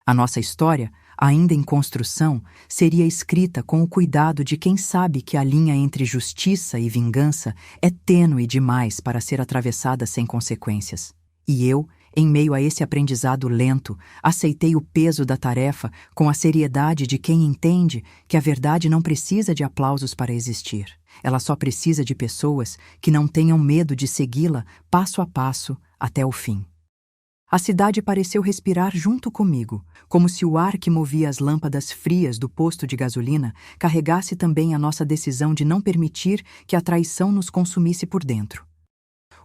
A nossa história, ainda em construção, seria escrita com o cuidado de quem sabe que a linha entre justiça e vingança é tênue demais para ser atravessada sem consequências. E eu, em meio a esse aprendizado lento, aceitei o peso da tarefa com a seriedade de quem entende que a verdade não precisa de aplausos para existir. Ela só precisa de pessoas que não tenham medo de segui-la passo a passo até o fim. A cidade pareceu respirar junto comigo, como se o ar que movia as lâmpadas frias do posto de gasolina carregasse também a nossa decisão de não permitir que a traição nos consumisse por dentro.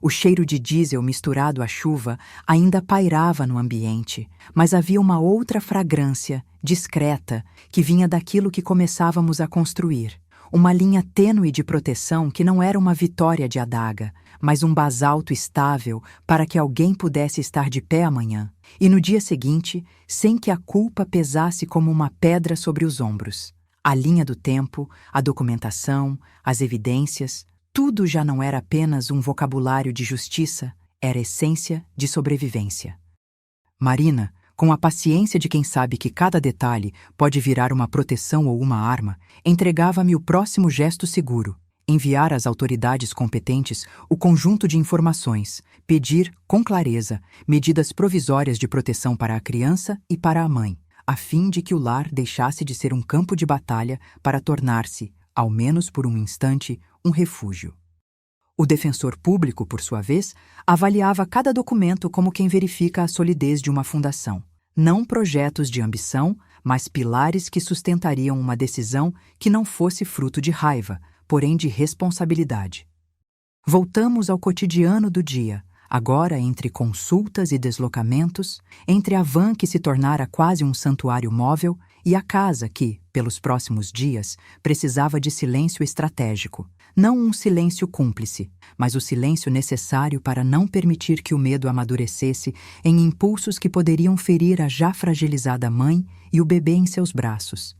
O cheiro de diesel misturado à chuva ainda pairava no ambiente, mas havia uma outra fragrância, discreta, que vinha daquilo que começávamos a construir. Uma linha tênue de proteção que não era uma vitória de adaga, mas um basalto estável para que alguém pudesse estar de pé amanhã, e no dia seguinte, sem que a culpa pesasse como uma pedra sobre os ombros. A linha do tempo, a documentação, as evidências, tudo já não era apenas um vocabulário de justiça, era essência de sobrevivência. Marina, com a paciência de quem sabe que cada detalhe pode virar uma proteção ou uma arma, entregava-me o próximo gesto seguro, enviar às autoridades competentes o conjunto de informações, pedir, com clareza, medidas provisórias de proteção para a criança e para a mãe, a fim de que o lar deixasse de ser um campo de batalha para tornar-se, ao menos por um instante, um refúgio. O defensor público, por sua vez, avaliava cada documento como quem verifica a solidez de uma fundação. Não projetos de ambição, mas pilares que sustentariam uma decisão que não fosse fruto de raiva, porém de responsabilidade. Voltamos ao cotidiano do dia, agora entre consultas e deslocamentos, entre a van que se tornara quase um santuário móvel e a casa que, pelos próximos dias, precisava de silêncio estratégico. Não um silêncio cúmplice, mas o silêncio necessário para não permitir que o medo amadurecesse em impulsos que poderiam ferir a já fragilizada mãe e o bebê em seus braços.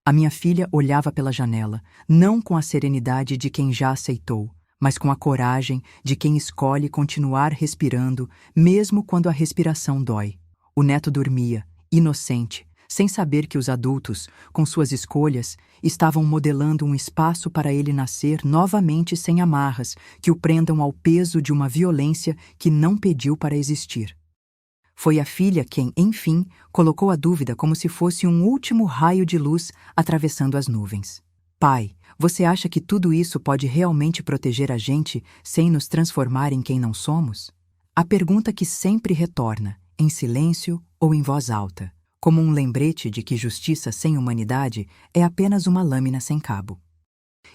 A minha filha olhava pela janela, não com a serenidade de quem já aceitou, mas com a coragem de quem escolhe continuar respirando, mesmo quando a respiração dói. O neto dormia, inocente, sem saber que os adultos, com suas escolhas, estavam modelando um espaço para ele nascer novamente sem amarras que o prendam ao peso de uma violência que não pediu para existir. Foi a filha quem, enfim, colocou a dúvida como se fosse um último raio de luz atravessando as nuvens. Pai, você acha que tudo isso pode realmente proteger a gente sem nos transformar em quem não somos? A pergunta que sempre retorna, em silêncio ou em voz alta, como um lembrete de que justiça sem humanidade é apenas uma lâmina sem cabo.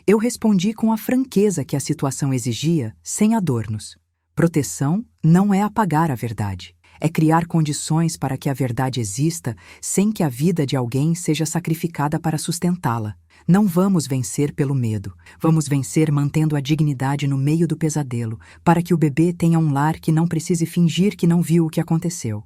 Eu respondi com a franqueza que a situação exigia, sem adornos. Proteção não é apagar a verdade. É criar condições para que a verdade exista sem que a vida de alguém seja sacrificada para sustentá-la. Não vamos vencer pelo medo. Vamos vencer mantendo a dignidade no meio do pesadelo, para que o bebê tenha um lar que não precise fingir que não viu o que aconteceu.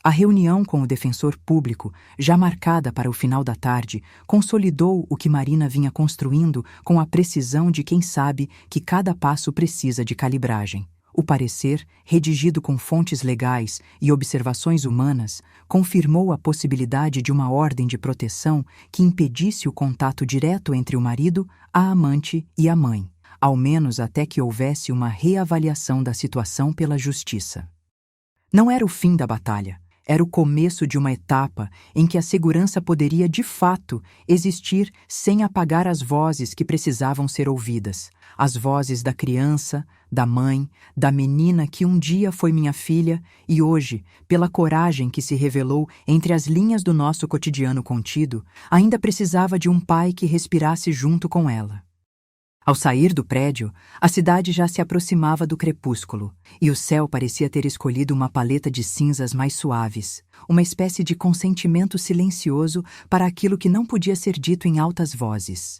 A reunião com o defensor público, já marcada para o final da tarde, consolidou o que Marina vinha construindo com a precisão de quem sabe que cada passo precisa de calibragem. O parecer, redigido com fontes legais e observações humanas, confirmou a possibilidade de uma ordem de proteção que impedisse o contato direto entre o marido, a amante e a mãe, ao menos até que houvesse uma reavaliação da situação pela justiça. Não era o fim da batalha. Era o começo de uma etapa em que a segurança poderia, de fato, existir sem apagar as vozes que precisavam ser ouvidas. As vozes da criança, da mãe, da menina que um dia foi minha filha e hoje, pela coragem que se revelou entre as linhas do nosso cotidiano contido, ainda precisava de um pai que respirasse junto com ela. Ao sair do prédio, a cidade já se aproximava do crepúsculo, e o céu parecia ter escolhido uma paleta de cinzas mais suaves, uma espécie de consentimento silencioso para aquilo que não podia ser dito em altas vozes.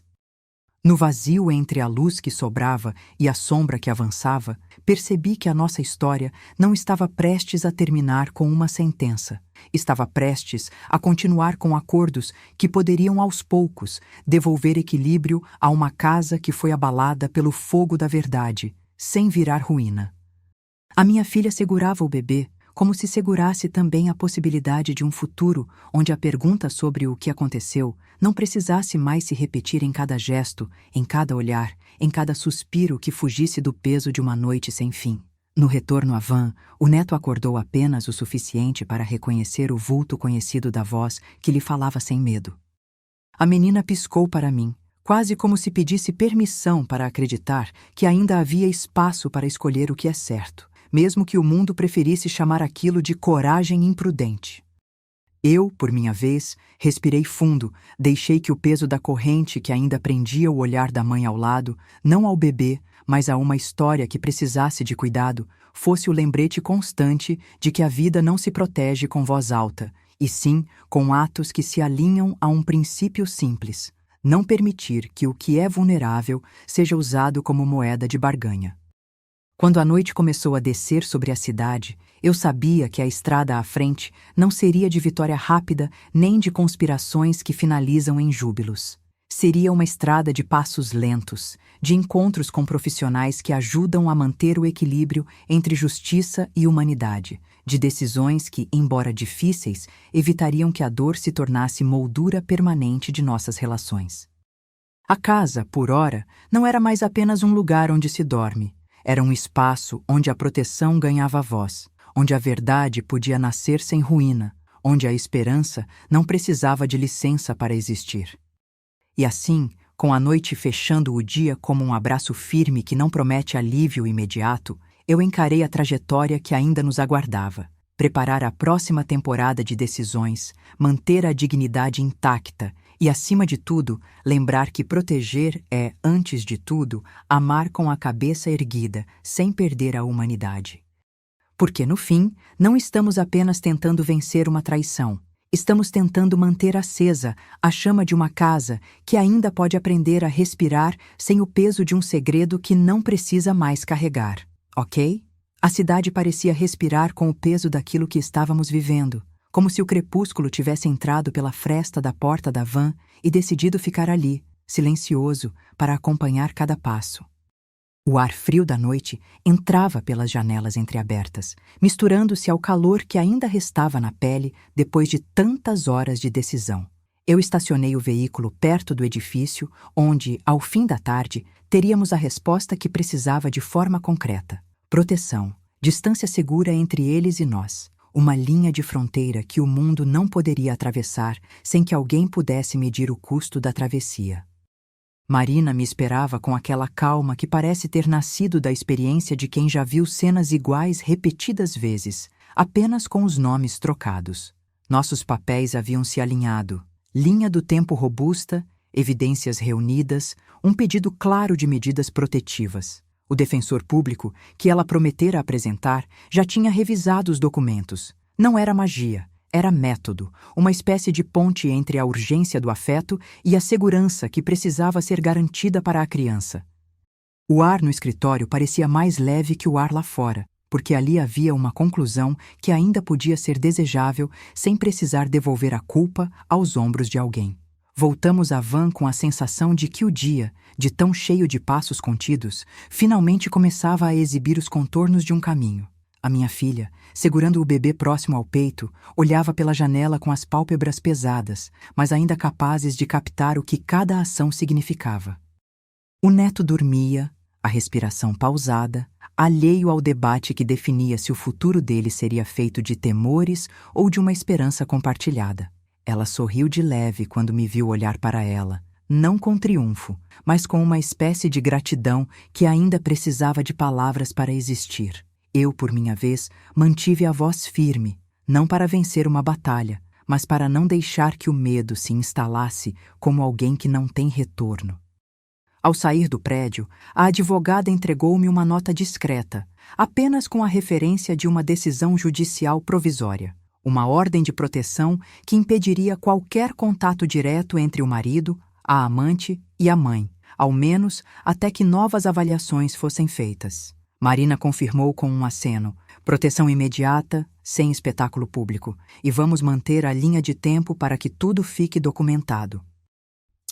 No vazio entre a luz que sobrava e a sombra que avançava, percebi que a nossa história não estava prestes a terminar com uma sentença. Estava prestes a continuar com acordos que poderiam aos poucos devolver equilíbrio a uma casa que foi abalada pelo fogo da verdade, sem virar ruína. A minha filha segurava o bebê, como se segurasse também a possibilidade de um futuro onde a pergunta sobre o que aconteceu não precisasse mais se repetir em cada gesto, em cada olhar, em cada suspiro que fugisse do peso de uma noite sem fim. No retorno à van, o neto acordou apenas o suficiente para reconhecer o vulto conhecido da voz que lhe falava sem medo. A menina piscou para mim, quase como se pedisse permissão para acreditar que ainda havia espaço para escolher o que é certo, mesmo que o mundo preferisse chamar aquilo de coragem imprudente. Eu, por minha vez, respirei fundo, deixei que o peso da corrente que ainda prendia o olhar da mãe ao lado, não ao bebê, mas a uma história que precisasse de cuidado, fosse o lembrete constante de que a vida não se protege com voz alta, e sim com atos que se alinham a um princípio simples: não permitir que o que é vulnerável seja usado como moeda de barganha. Quando a noite começou a descer sobre a cidade, eu sabia que a estrada à frente não seria de vitória rápida nem de conspirações que finalizam em júbilos. Seria uma estrada de passos lentos, de encontros com profissionais que ajudam a manter o equilíbrio entre justiça e humanidade, de decisões que, embora difíceis, evitariam que a dor se tornasse moldura permanente de nossas relações. A casa, por ora, não era mais apenas um lugar onde se dorme. Era um espaço onde a proteção ganhava voz, onde a verdade podia nascer sem ruína, onde a esperança não precisava de licença para existir. E assim, com a noite fechando o dia como um abraço firme que não promete alívio imediato, eu encarei a trajetória que ainda nos aguardava. Preparar a próxima temporada de decisões, manter a dignidade intacta, E, acima de tudo, lembrar que proteger é, antes de tudo, amar com a cabeça erguida, sem perder a humanidade. Porque, no fim, não estamos apenas tentando vencer uma traição. Estamos tentando manter acesa a chama de uma casa que ainda pode aprender a respirar sem o peso de um segredo que não precisa mais carregar, ok? A cidade parecia respirar com o peso daquilo que estávamos vivendo, como se o crepúsculo tivesse entrado pela fresta da porta da van e decidido ficar ali, silencioso, para acompanhar cada passo. O ar frio da noite entrava pelas janelas entreabertas, misturando-se ao calor que ainda restava na pele depois de tantas horas de decisão. Eu estacionei o veículo perto do edifício, onde, ao fim da tarde, teríamos a resposta que precisava de forma concreta. Proteção, distância segura entre eles e nós. Uma linha de fronteira que o mundo não poderia atravessar sem que alguém pudesse medir o custo da travessia. Marina me esperava com aquela calma que parece ter nascido da experiência de quem já viu cenas iguais repetidas vezes, apenas com os nomes trocados. Nossos papéis haviam se alinhado. Linha do tempo robusta, evidências reunidas, um pedido claro de medidas protetivas. O defensor público, que ela prometera apresentar, já tinha revisado os documentos. Não era magia. Era método, uma espécie de ponte entre a urgência do afeto e a segurança que precisava ser garantida para a criança. O ar no escritório parecia mais leve que o ar lá fora, porque ali havia uma conclusão que ainda podia ser desejável sem precisar devolver a culpa aos ombros de alguém. Voltamos à van com a sensação de que o dia, de tão cheio de passos contidos, finalmente começava a exibir os contornos de um caminho. A minha filha, segurando o bebê próximo ao peito, olhava pela janela com as pálpebras pesadas, mas ainda capazes de captar o que cada ação significava. O neto dormia, a respiração pausada, alheio ao debate que definia se o futuro dele seria feito de temores ou de uma esperança compartilhada. Ela sorriu de leve quando me viu olhar para ela, não com triunfo, mas com uma espécie de gratidão que ainda precisava de palavras para existir. Eu, por minha vez, mantive a voz firme, não para vencer uma batalha, mas para não deixar que o medo se instalasse como alguém que não tem retorno. Ao sair do prédio, a advogada entregou-me uma nota discreta, apenas com a referência de uma decisão judicial provisória, uma ordem de proteção que impediria qualquer contato direto entre o marido, a amante e a mãe, ao menos até que novas avaliações fossem feitas. Marina confirmou com um aceno, proteção imediata, sem espetáculo público, e vamos manter a linha de tempo para que tudo fique documentado.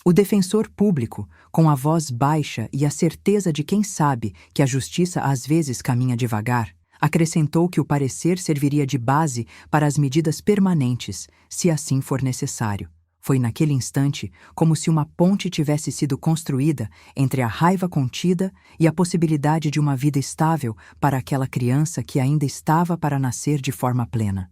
O defensor público, com a voz baixa e a certeza de quem sabe que a justiça às vezes caminha devagar, acrescentou que o parecer serviria de base para as medidas permanentes, se assim for necessário. Foi naquele instante como se uma ponte tivesse sido construída entre a raiva contida e a possibilidade de uma vida estável para aquela criança que ainda estava para nascer de forma plena.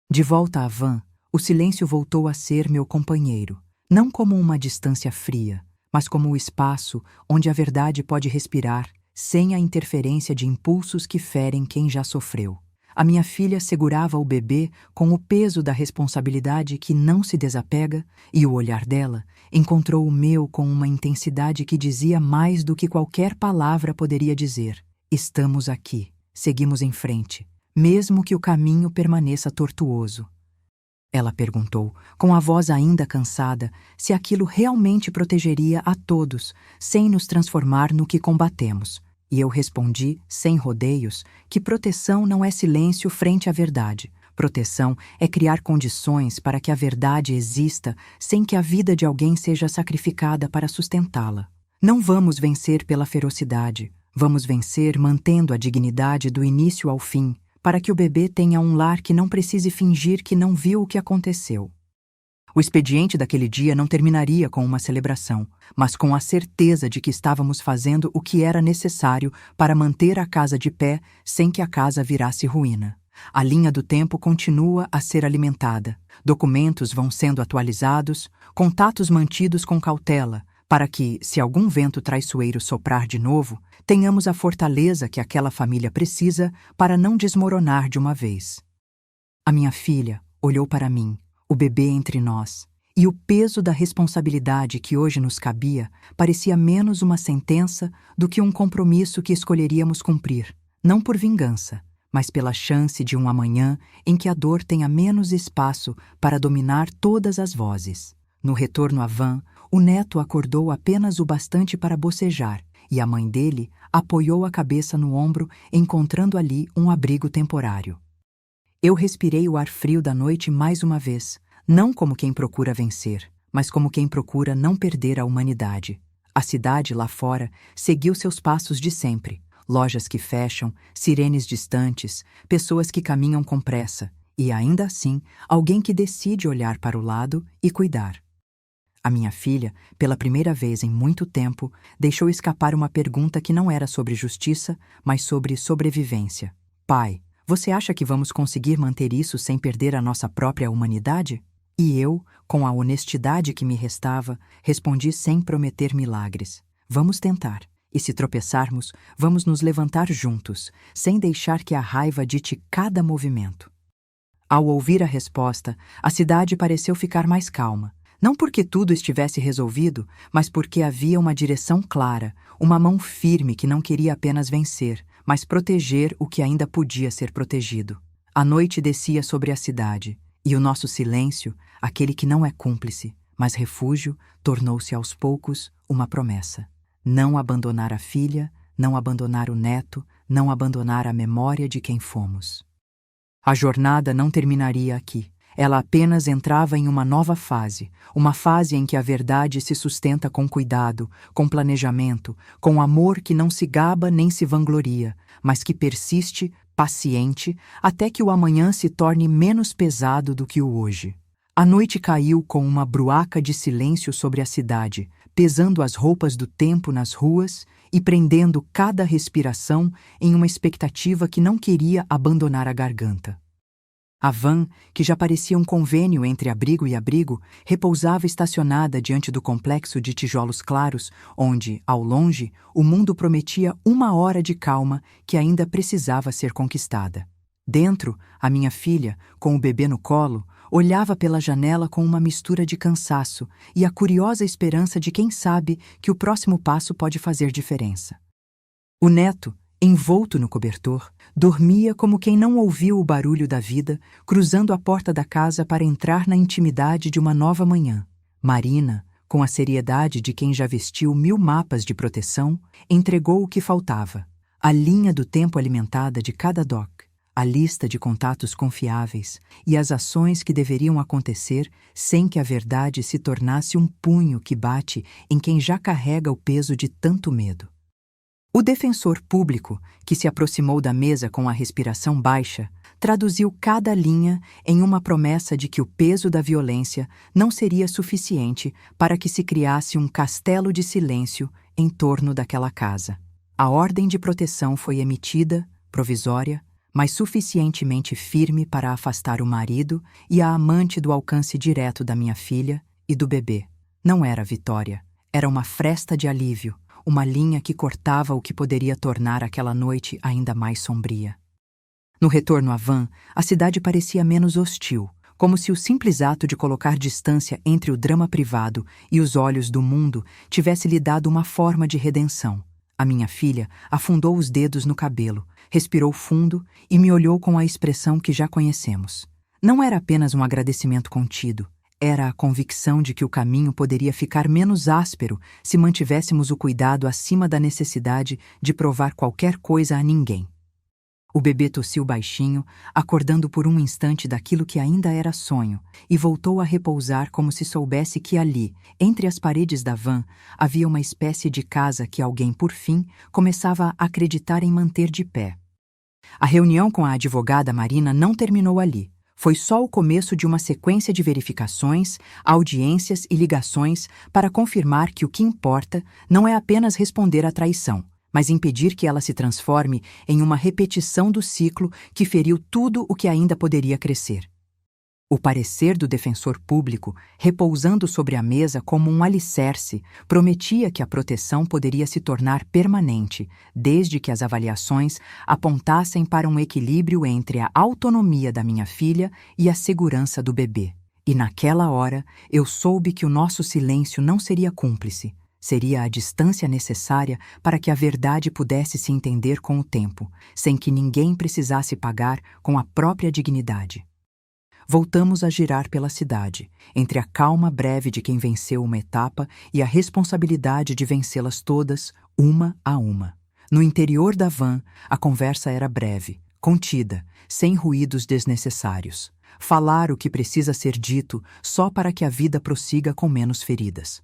De volta à van, o silêncio voltou a ser meu companheiro, não como uma distância fria, mas como o espaço onde a verdade pode respirar sem a interferência de impulsos que ferem quem já sofreu. A minha filha segurava o bebê com o peso da responsabilidade que não se desapega e o olhar dela encontrou o meu com uma intensidade que dizia mais do que qualquer palavra poderia dizer. Estamos aqui, seguimos em frente, mesmo que o caminho permaneça tortuoso. Ela perguntou, com a voz ainda cansada, se aquilo realmente protegeria a todos, sem nos transformar no que combatemos. E eu respondi, sem rodeios, que proteção não é silêncio frente à verdade. Proteção é criar condições para que a verdade exista sem que a vida de alguém seja sacrificada para sustentá-la. Não vamos vencer pela ferocidade, vamos vencer mantendo a dignidade do início ao fim, para que o bebê tenha um lar que não precise fingir que não viu o que aconteceu. O expediente daquele dia não terminaria com uma celebração, mas com a certeza de que estávamos fazendo o que era necessário para manter a casa de pé sem que a casa virasse ruína. A linha do tempo continua a ser alimentada, documentos vão sendo atualizados, contatos mantidos com cautela, para que, se algum vento traiçoeiro soprar de novo, tenhamos a fortaleza que aquela família precisa para não desmoronar de uma vez. A minha filha olhou para mim, o bebê entre nós, E o peso da responsabilidade que hoje nos cabia parecia menos uma sentença do que um compromisso que escolheríamos cumprir, não por vingança, mas pela chance de um amanhã em que a dor tenha menos espaço para dominar todas as vozes. No retorno à van, o neto acordou apenas o bastante para bocejar, e a mãe dele apoiou a cabeça no ombro, encontrando ali um abrigo temporário. Eu respirei o ar frio da noite mais uma vez, não como quem procura vencer, mas como quem procura não perder a humanidade. A cidade lá fora seguiu seus passos de sempre. Lojas que fecham, sirenes distantes, pessoas que caminham com pressa, e ainda assim, alguém que decide olhar para o lado e cuidar. A minha filha, pela primeira vez em muito tempo, deixou escapar uma pergunta que não era sobre justiça, mas sobre sobrevivência. Pai, você acha que vamos conseguir manter isso sem perder a nossa própria humanidade? E eu, com a honestidade que me restava, respondi sem prometer milagres. Vamos tentar. E se tropeçarmos, vamos nos levantar juntos, sem deixar que a raiva dite cada movimento. Ao ouvir a resposta, a cidade pareceu ficar mais calma. Não porque tudo estivesse resolvido, mas porque havia uma direção clara, uma mão firme que não queria apenas vencer, mas proteger o que ainda podia ser protegido. A noite descia sobre a cidade, e o nosso silêncio, aquele que não é cúmplice, mas refúgio, tornou-se aos poucos uma promessa. Não abandonar a filha, não abandonar o neto, não abandonar a memória de quem fomos. A jornada não terminaria aqui. Ela apenas entrava em uma nova fase, uma fase em que a verdade se sustenta com cuidado, com planejamento, com amor que não se gaba nem se vangloria, mas que persiste, paciente, até que o amanhã se torne menos pesado do que o hoje. A noite caiu com uma bruaca de silêncio sobre a cidade, pesando as roupas do tempo nas ruas e prendendo cada respiração em uma expectativa que não queria abandonar a garganta. A van, que já parecia um convênio entre abrigo e abrigo, repousava estacionada diante do complexo de tijolos claros, onde, ao longe, o mundo prometia uma hora de calma que ainda precisava ser conquistada. Dentro, a minha filha, com o bebê no colo, olhava pela janela com uma mistura de cansaço e a curiosa esperança de quem sabe que o próximo passo pode fazer diferença. O neto, envolto no cobertor, dormia como quem não ouviu o barulho da vida, cruzando a porta da casa para entrar na intimidade de uma nova manhã. Marina, com a seriedade de quem já vestiu 1000 mapas de proteção, entregou o que faltava: a linha do tempo alimentada de cada doc, a lista de contatos confiáveis e as ações que deveriam acontecer sem que a verdade se tornasse um punho que bate em quem já carrega o peso de tanto medo. O defensor público, que se aproximou da mesa com a respiração baixa, traduziu cada linha em uma promessa de que o peso da violência não seria suficiente para que se criasse um castelo de silêncio em torno daquela casa. A ordem de proteção foi emitida, provisória, mas suficientemente firme para afastar o marido e a amante do alcance direto da minha filha e do bebê. Não era vitória, era uma fresta de alívio, uma linha que cortava o que poderia tornar aquela noite ainda mais sombria. No retorno à van, a cidade parecia menos hostil, como se o simples ato de colocar distância entre o drama privado e os olhos do mundo tivesse lhe dado uma forma de redenção. A minha filha afundou os dedos no cabelo, respirou fundo e me olhou com a expressão que já conhecemos. Não era apenas um agradecimento contido. Era a convicção de que o caminho poderia ficar menos áspero se mantivéssemos o cuidado acima da necessidade de provar qualquer coisa a ninguém. O bebê tossiu baixinho, acordando por um instante daquilo que ainda era sonho, e voltou a repousar como se soubesse que ali, entre as paredes da van, havia uma espécie de casa que alguém, por fim, começava a acreditar em manter de pé. A reunião com a advogada Marina não terminou ali. Foi só o começo de uma sequência de verificações, audiências e ligações para confirmar que o que importa não é apenas responder à traição, mas impedir que ela se transforme em uma repetição do ciclo que feriu tudo o que ainda poderia crescer. O parecer do defensor público, repousando sobre a mesa como um alicerce, prometia que a proteção poderia se tornar permanente, desde que as avaliações apontassem para um equilíbrio entre a autonomia da minha filha e a segurança do bebê. E naquela hora eu soube que o nosso silêncio não seria cúmplice, seria a distância necessária para que a verdade pudesse se entender com o tempo, sem que ninguém precisasse pagar com a própria dignidade. Voltamos a girar pela cidade, entre a calma breve de quem venceu uma etapa e a responsabilidade de vencê-las todas, uma a uma. No interior da van, a conversa era breve, contida, sem ruídos desnecessários. Falar o que precisa ser dito só para que a vida prossiga com menos feridas.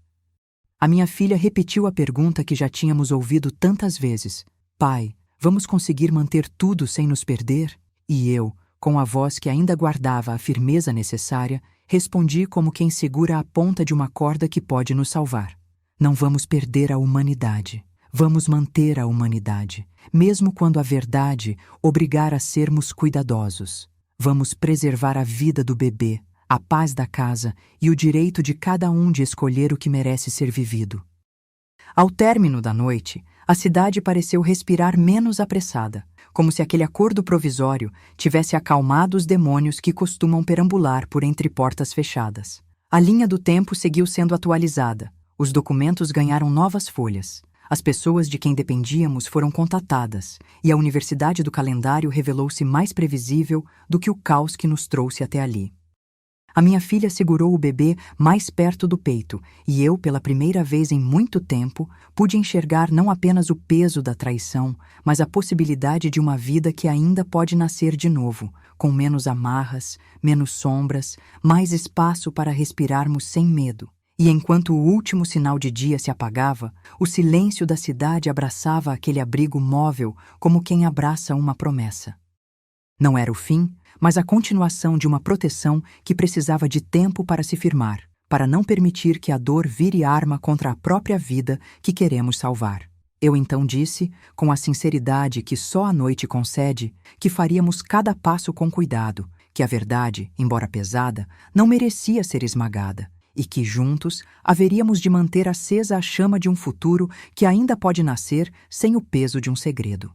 A minha filha repetiu a pergunta que já tínhamos ouvido tantas vezes. Pai, vamos conseguir manter tudo sem nos perder? E eu, com a voz que ainda guardava a firmeza necessária, respondi como quem segura a ponta de uma corda que pode nos salvar. Não vamos perder a humanidade. Vamos manter a humanidade, mesmo quando a verdade obrigar a sermos cuidadosos. Vamos preservar a vida do bebê, a paz da casa e o direito de cada um de escolher o que merece ser vivido. Ao término da noite, a cidade pareceu respirar menos apressada, como se aquele acordo provisório tivesse acalmado os demônios que costumam perambular por entre portas fechadas. A linha do tempo seguiu sendo atualizada, os documentos ganharam novas folhas. As pessoas de quem dependíamos foram contatadas, e a universidade do calendário revelou-se mais previsível do que o caos que nos trouxe até ali. A minha filha segurou o bebê mais perto do peito, e eu, pela primeira vez em muito tempo, pude enxergar não apenas o peso da traição, mas a possibilidade de uma vida que ainda pode nascer de novo, com menos amarras, menos sombras, mais espaço para respirarmos sem medo. E enquanto o último sinal de dia se apagava, o silêncio da cidade abraçava aquele abrigo móvel como quem abraça uma promessa. Não era o fim, mas a continuação de uma proteção que precisava de tempo para se firmar, para não permitir que a dor vire arma contra a própria vida que queremos salvar. Eu então disse, com a sinceridade que só a noite concede, que faríamos cada passo com cuidado, que a verdade, embora pesada, não merecia ser esmagada, e que, juntos, haveríamos de manter acesa a chama de um futuro que ainda pode nascer sem o peso de um segredo.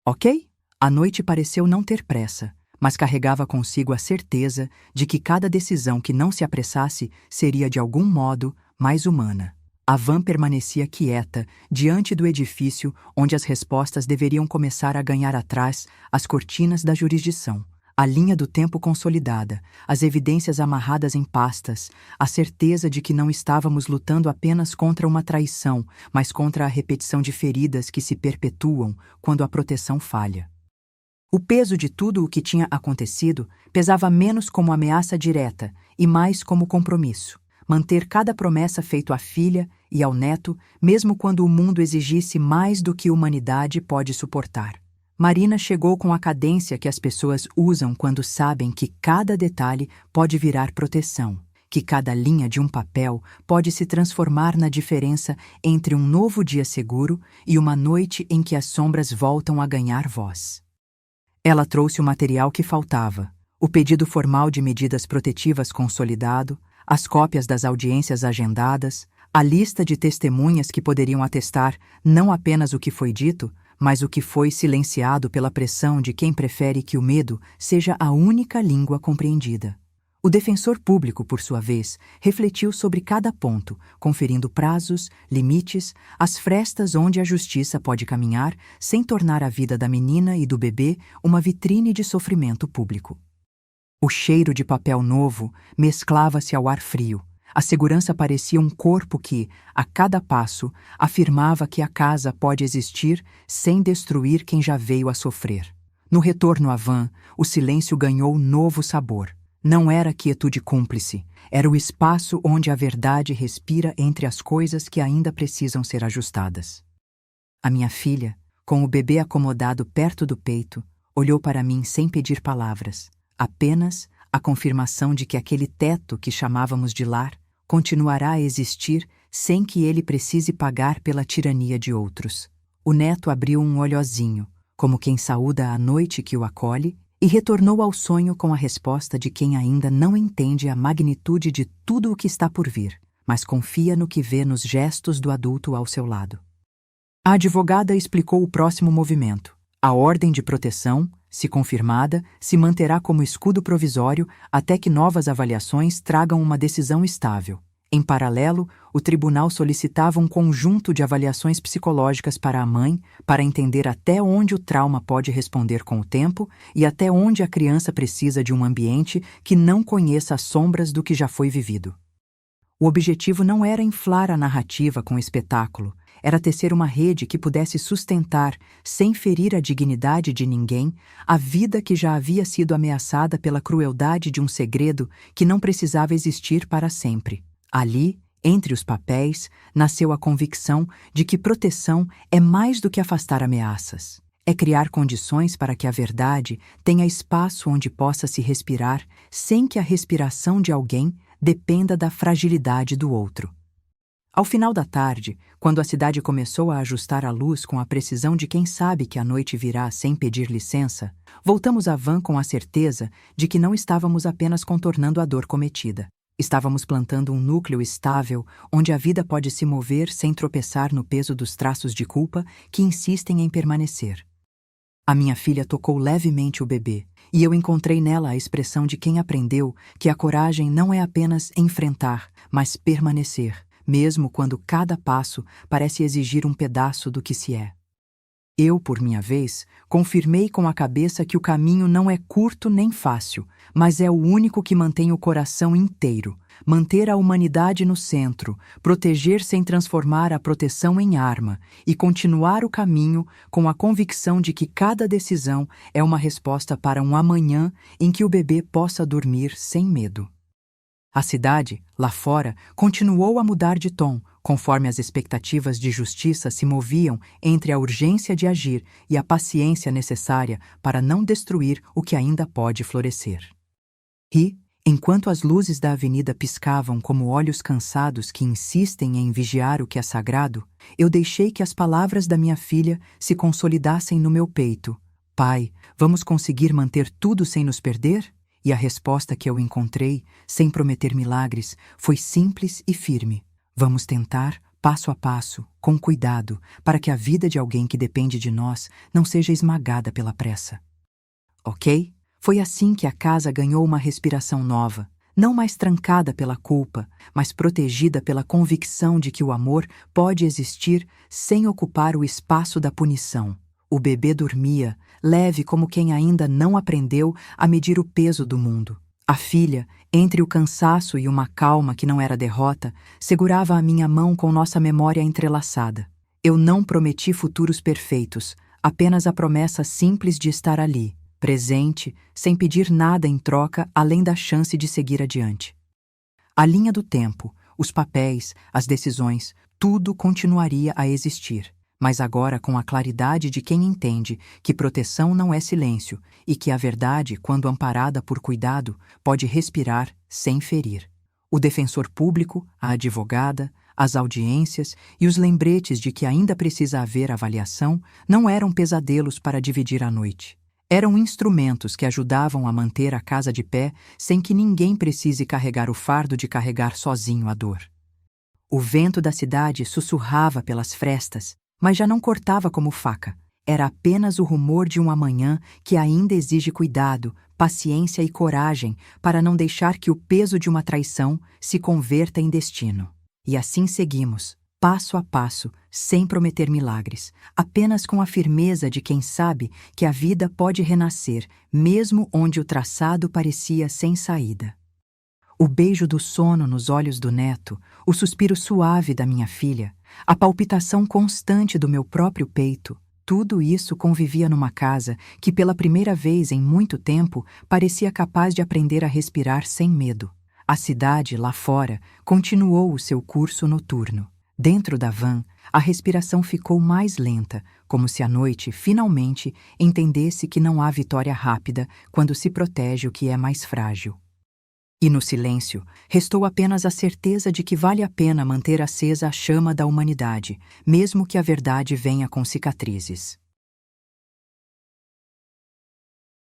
Ok? A noite pareceu não ter pressa, mas carregava consigo a certeza de que cada decisão que não se apressasse seria, de algum modo, mais humana. A van permanecia quieta diante do edifício onde as respostas deveriam começar a ganhar atrás as cortinas da jurisdição. A linha do tempo consolidada, as evidências amarradas em pastas, a certeza de que não estávamos lutando apenas contra uma traição, mas contra a repetição de feridas que se perpetuam quando a proteção falha. O peso de tudo o que tinha acontecido pesava menos como ameaça direta e mais como compromisso. Manter cada promessa feita à filha e ao neto, mesmo quando o mundo exigisse mais do que a humanidade pode suportar. Marina chegou com a cadência que as pessoas usam quando sabem que cada detalhe pode virar proteção, que cada linha de um papel pode se transformar na diferença entre um novo dia seguro e uma noite em que as sombras voltam a ganhar voz. Ela trouxe o material que faltava, o pedido formal de medidas protetivas consolidado, as cópias das audiências agendadas, a lista de testemunhas que poderiam atestar não apenas o que foi dito, mas o que foi silenciado pela pressão de quem prefere que o medo seja a única língua compreendida. O defensor público, por sua vez, refletiu sobre cada ponto, conferindo prazos, limites, as frestas onde a justiça pode caminhar sem tornar a vida da menina e do bebê uma vitrine de sofrimento público. O cheiro de papel novo mesclava-se ao ar frio. A segurança parecia um corpo que, a cada passo, afirmava que a casa pode existir sem destruir quem já veio a sofrer. No retorno à van, o silêncio ganhou novo sabor. Não era quietude cúmplice, era o espaço onde a verdade respira entre as coisas que ainda precisam ser ajustadas. A minha filha, com o bebê acomodado perto do peito, olhou para mim sem pedir palavras, apenas a confirmação de que aquele teto que chamávamos de lar continuará a existir sem que ele precise pagar pela tirania de outros. O neto abriu um olhozinho, como quem saúda a noite que o acolhe, e retornou ao sonho com a resposta de quem ainda não entende a magnitude de tudo o que está por vir, mas confia no que vê nos gestos do adulto ao seu lado. A advogada explicou o próximo movimento, a ordem de proteção, Se confirmada, se manterá como escudo provisório até que novas avaliações tragam uma decisão estável. Em paralelo, o tribunal solicitava um conjunto de avaliações psicológicas para a mãe, para entender até onde o trauma pode responder com o tempo e até onde a criança precisa de um ambiente que não conheça as sombras do que já foi vivido. O objetivo não era inflar a narrativa com espetáculo, era tecer uma rede que pudesse sustentar, sem ferir a dignidade de ninguém, a vida que já havia sido ameaçada pela crueldade de um segredo que não precisava existir para sempre. Ali, entre os papéis, nasceu a convicção de que proteção é mais do que afastar ameaças. É criar condições para que a verdade tenha espaço onde possa se respirar sem que a respiração de alguém dependa da fragilidade do outro. Ao final da tarde, quando a cidade começou a ajustar a luz com a precisão de quem sabe que a noite virá sem pedir licença, voltamos à van com a certeza de que não estávamos apenas contornando a dor cometida. Estávamos plantando um núcleo estável onde a vida pode se mover sem tropeçar no peso dos traços de culpa que insistem em permanecer. A minha filha tocou levemente o bebê, e eu encontrei nela a expressão de quem aprendeu que a coragem não é apenas enfrentar, mas permanecer, mesmo quando cada passo parece exigir um pedaço do que se é. Eu, por minha vez, confirmei com a cabeça que o caminho não é curto nem fácil, mas é o único que mantém o coração inteiro, manter a humanidade no centro, proteger sem transformar a proteção em arma e continuar o caminho com a convicção de que cada decisão é uma resposta para um amanhã em que o bebê possa dormir sem medo. A cidade, lá fora, continuou a mudar de tom, conforme as expectativas de justiça se moviam entre a urgência de agir e a paciência necessária para não destruir o que ainda pode florescer. E, enquanto as luzes da avenida piscavam como olhos cansados que insistem em vigiar o que é sagrado, eu deixei que as palavras da minha filha se consolidassem no meu peito. Pai, vamos conseguir manter tudo sem nos perder? E a resposta que eu encontrei, sem prometer milagres, foi simples e firme. Vamos tentar, passo a passo, com cuidado, para que a vida de alguém que depende de nós não seja esmagada pela pressa. Ok? Foi assim que a casa ganhou uma respiração nova, não mais trancada pela culpa, mas protegida pela convicção de que o amor pode existir sem ocupar o espaço da punição. O bebê dormia, leve como quem ainda não aprendeu a medir o peso do mundo. A filha, entre o cansaço e uma calma que não era derrota, segurava a minha mão com nossa memória entrelaçada. Eu não prometi futuros perfeitos, apenas a promessa simples de estar ali, presente, sem pedir nada em troca além da chance de seguir adiante. A linha do tempo, os papéis, as decisões, tudo continuaria a existir, mas agora com a claridade de quem entende que proteção não é silêncio e que a verdade, quando amparada por cuidado, pode respirar sem ferir. O defensor público, a advogada, as audiências e os lembretes de que ainda precisa haver avaliação não eram pesadelos para dividir a noite. Eram instrumentos que ajudavam a manter a casa de pé sem que ninguém precise carregar o fardo de carregar sozinho a dor. O vento da cidade sussurrava pelas frestas, mas já não cortava como faca. Era apenas o rumor de um amanhã que ainda exige cuidado, paciência e coragem para não deixar que o peso de uma traição se converta em destino. E assim seguimos, passo a passo, sem prometer milagres, apenas com a firmeza de quem sabe que a vida pode renascer, mesmo onde o traçado parecia sem saída. O beijo do sono nos olhos do neto, o suspiro suave da minha filha, a palpitação constante do meu próprio peito, tudo isso convivia numa casa que pela primeira vez em muito tempo parecia capaz de aprender a respirar sem medo. A cidade, lá fora, continuou o seu curso noturno. Dentro da van, a respiração ficou mais lenta, como se a noite, finalmente, entendesse que não há vitória rápida quando se protege o que é mais frágil. E no silêncio, restou apenas a certeza de que vale a pena manter acesa a chama da humanidade, mesmo que a verdade venha com cicatrizes.